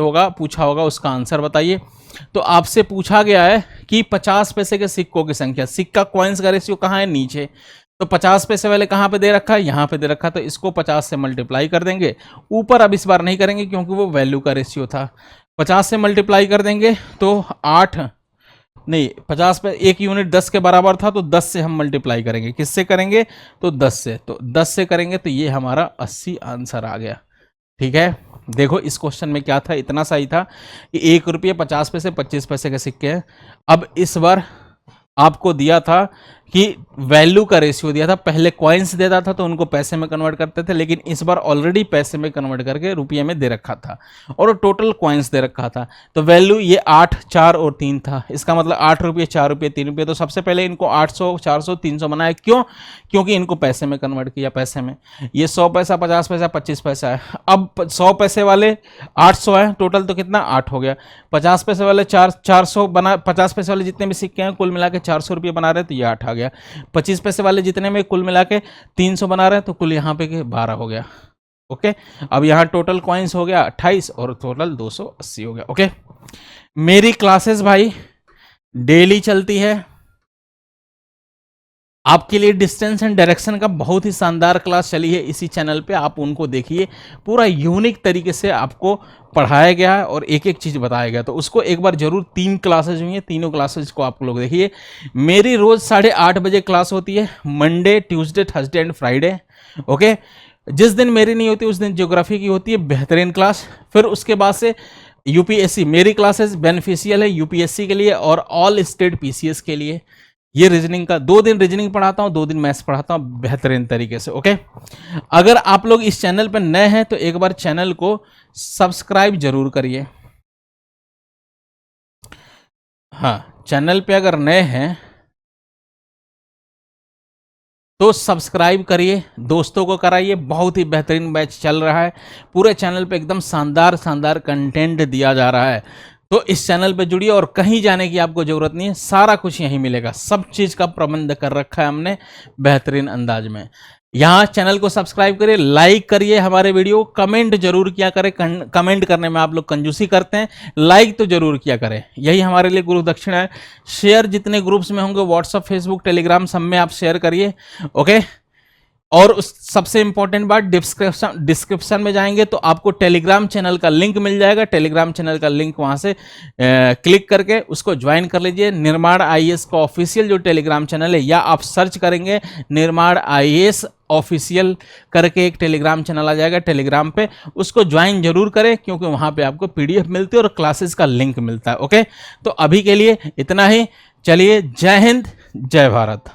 होगा उसका आंसर बताइए। तो आपसे पूछा गया है कि 50 पैसे के सिक्कों की संख्या, सिक्का कॉइन्स का रेशियो कहाँ है? नीचे। तो 50 पैसे वाले कहाँ पे दे रखा है, यहाँ पे दे रखा, तो इसको 50 से मल्टीप्लाई कर देंगे। ऊपर अब इस बार नहीं करेंगे क्योंकि वो वैल्यू का रेशियो था। 50 से मल्टीप्लाई कर देंगे तो 8 नहीं, 50 पे एक यूनिट 10 के बराबर था, तो 10 से हम मल्टीप्लाई करेंगे। किससे करेंगे, तो 10 से। तो 10 से करेंगे तो ये हमारा 80 आंसर आ गया। ठीक है, देखो इस क्वेश्चन में क्या था, इतना सा ही था कि 1 रुपये 50 पैसे 25 पैसे के सिक्के हैं। अब इस बार आपको दिया था कि वैल्यू का रेशियो दिया था, पहले कॉइन्स देता था तो उनको पैसे में कन्वर्ट करते थे, लेकिन इस बार ऑलरेडी पैसे में कन्वर्ट करके रुपये में दे रखा था और टोटल कॉइन्स दे रखा था। तो वैल्यू ये 8, 4 और 3 था। इसका मतलब 8 रुपये, 4 रुपये, 3 रुपये। तो सबसे पहले इनको 800, 400, 300 बनाया। क्यों, क्योंकि इनको पैसे में कन्वर्ट किया, पैसे में। ये 100 पैसा, 50 पैसा, 25 पैसा है। अब 100 पैसे वाले 800 है टोटल, तो कितना 8 हो गया। 50 पैसे वाले 400 बना, 50 पैसे वाले जितने भी सिक्के हैं कुल मिला के 400 रुपये बना रहे हैं, तो ये 8 आ गया। 25 पैसे वाले जितने में कुल मिला के 300 बना रहे हैं, तो कुल यहाँ पे 12 हो गया। ओके, अब यहाँ टोटल कॉइन्स हो गया 28 और टोटल 280 हो गया। ओके, मेरी क्लासेस भाई डेली चलती है। आपके लिए डिस्टेंस एंड डायरेक्शन का बहुत ही शानदार क्लास चली है इसी चैनल पे, आप उनको देखिए। पूरा यूनिक तरीके से आपको पढ़ाया गया है और एक एक चीज़ बताया गया, तो उसको एक बार जरूर। 3 क्लासेज हुई हैं, तीनों क्लासेज को आप लोग देखिए। मेरी रोज़ 8:30 बजे क्लास होती है, Monday, Tuesday, Thursday and Friday. Okay, जिस दिन मेरी नहीं होती उस दिन ज्योग्राफी की होती है बेहतरीन क्लास। फिर उसके बाद से यूपीएससी, मेरी क्लासेस बेनिफिशियल है यूपीएससी के लिए और ऑल स्टेट पीसीएस के लिए। ये रीजनिंग का 2 दिन रीजनिंग पढ़ाता हूं, 2 दिन मैथ्स पढ़ाता हूं बेहतरीन तरीके से। ओके, अगर आप लोग इस चैनल पर नए हैं तो एक बार चैनल को सब्सक्राइब जरूर करिए। हाँ, चैनल पे अगर नए हैं तो सब्सक्राइब करिए, दोस्तों को कराइए। बहुत ही बेहतरीन बैच चल रहा है, पूरे चैनल पे एकदम शानदार शानदार कंटेंट दिया जा रहा है। तो इस चैनल पे जुड़िए और कहीं जाने की आपको ज़रूरत नहीं है, सारा कुछ यहीं मिलेगा। सब चीज़ का प्रबंध कर रखा है हमने बेहतरीन अंदाज में। यहाँ चैनल को सब्सक्राइब करिए, लाइक करिए हमारे वीडियो, कमेंट जरूर किया करें। कमेंट करने में आप लोग कंजूसी करते हैं, लाइक तो जरूर किया करें, यही हमारे लिए गुरु दक्षिणा है। शेयर जितने ग्रुप्स में होंगे, व्हाट्सअप, फेसबुक, टेलीग्राम, सब में आप शेयर करिए। ओके, और उस सबसे इंपॉर्टेंट बात, डिस्क्रिप्शन में जाएंगे तो आपको टेलीग्राम चैनल का लिंक मिल जाएगा। टेलीग्राम चैनल का लिंक वहां से क्लिक करके उसको ज्वाइन कर लीजिए। निर्माण आईएएस का ऑफिशियल जो टेलीग्राम चैनल है, या आप सर्च करेंगे निर्माण आईएएस ऑफिशियल करके एक टेलीग्राम चैनल आ जाएगा टेलीग्राम पे, उसको ज्वाइन जरूर करें क्योंकि वहां पे आपको पीडीएफ मिलती है और क्लासेस का लिंक मिलता है। ओके, तो अभी के लिए इतना ही। चलिए, जय हिंद, जय भारत।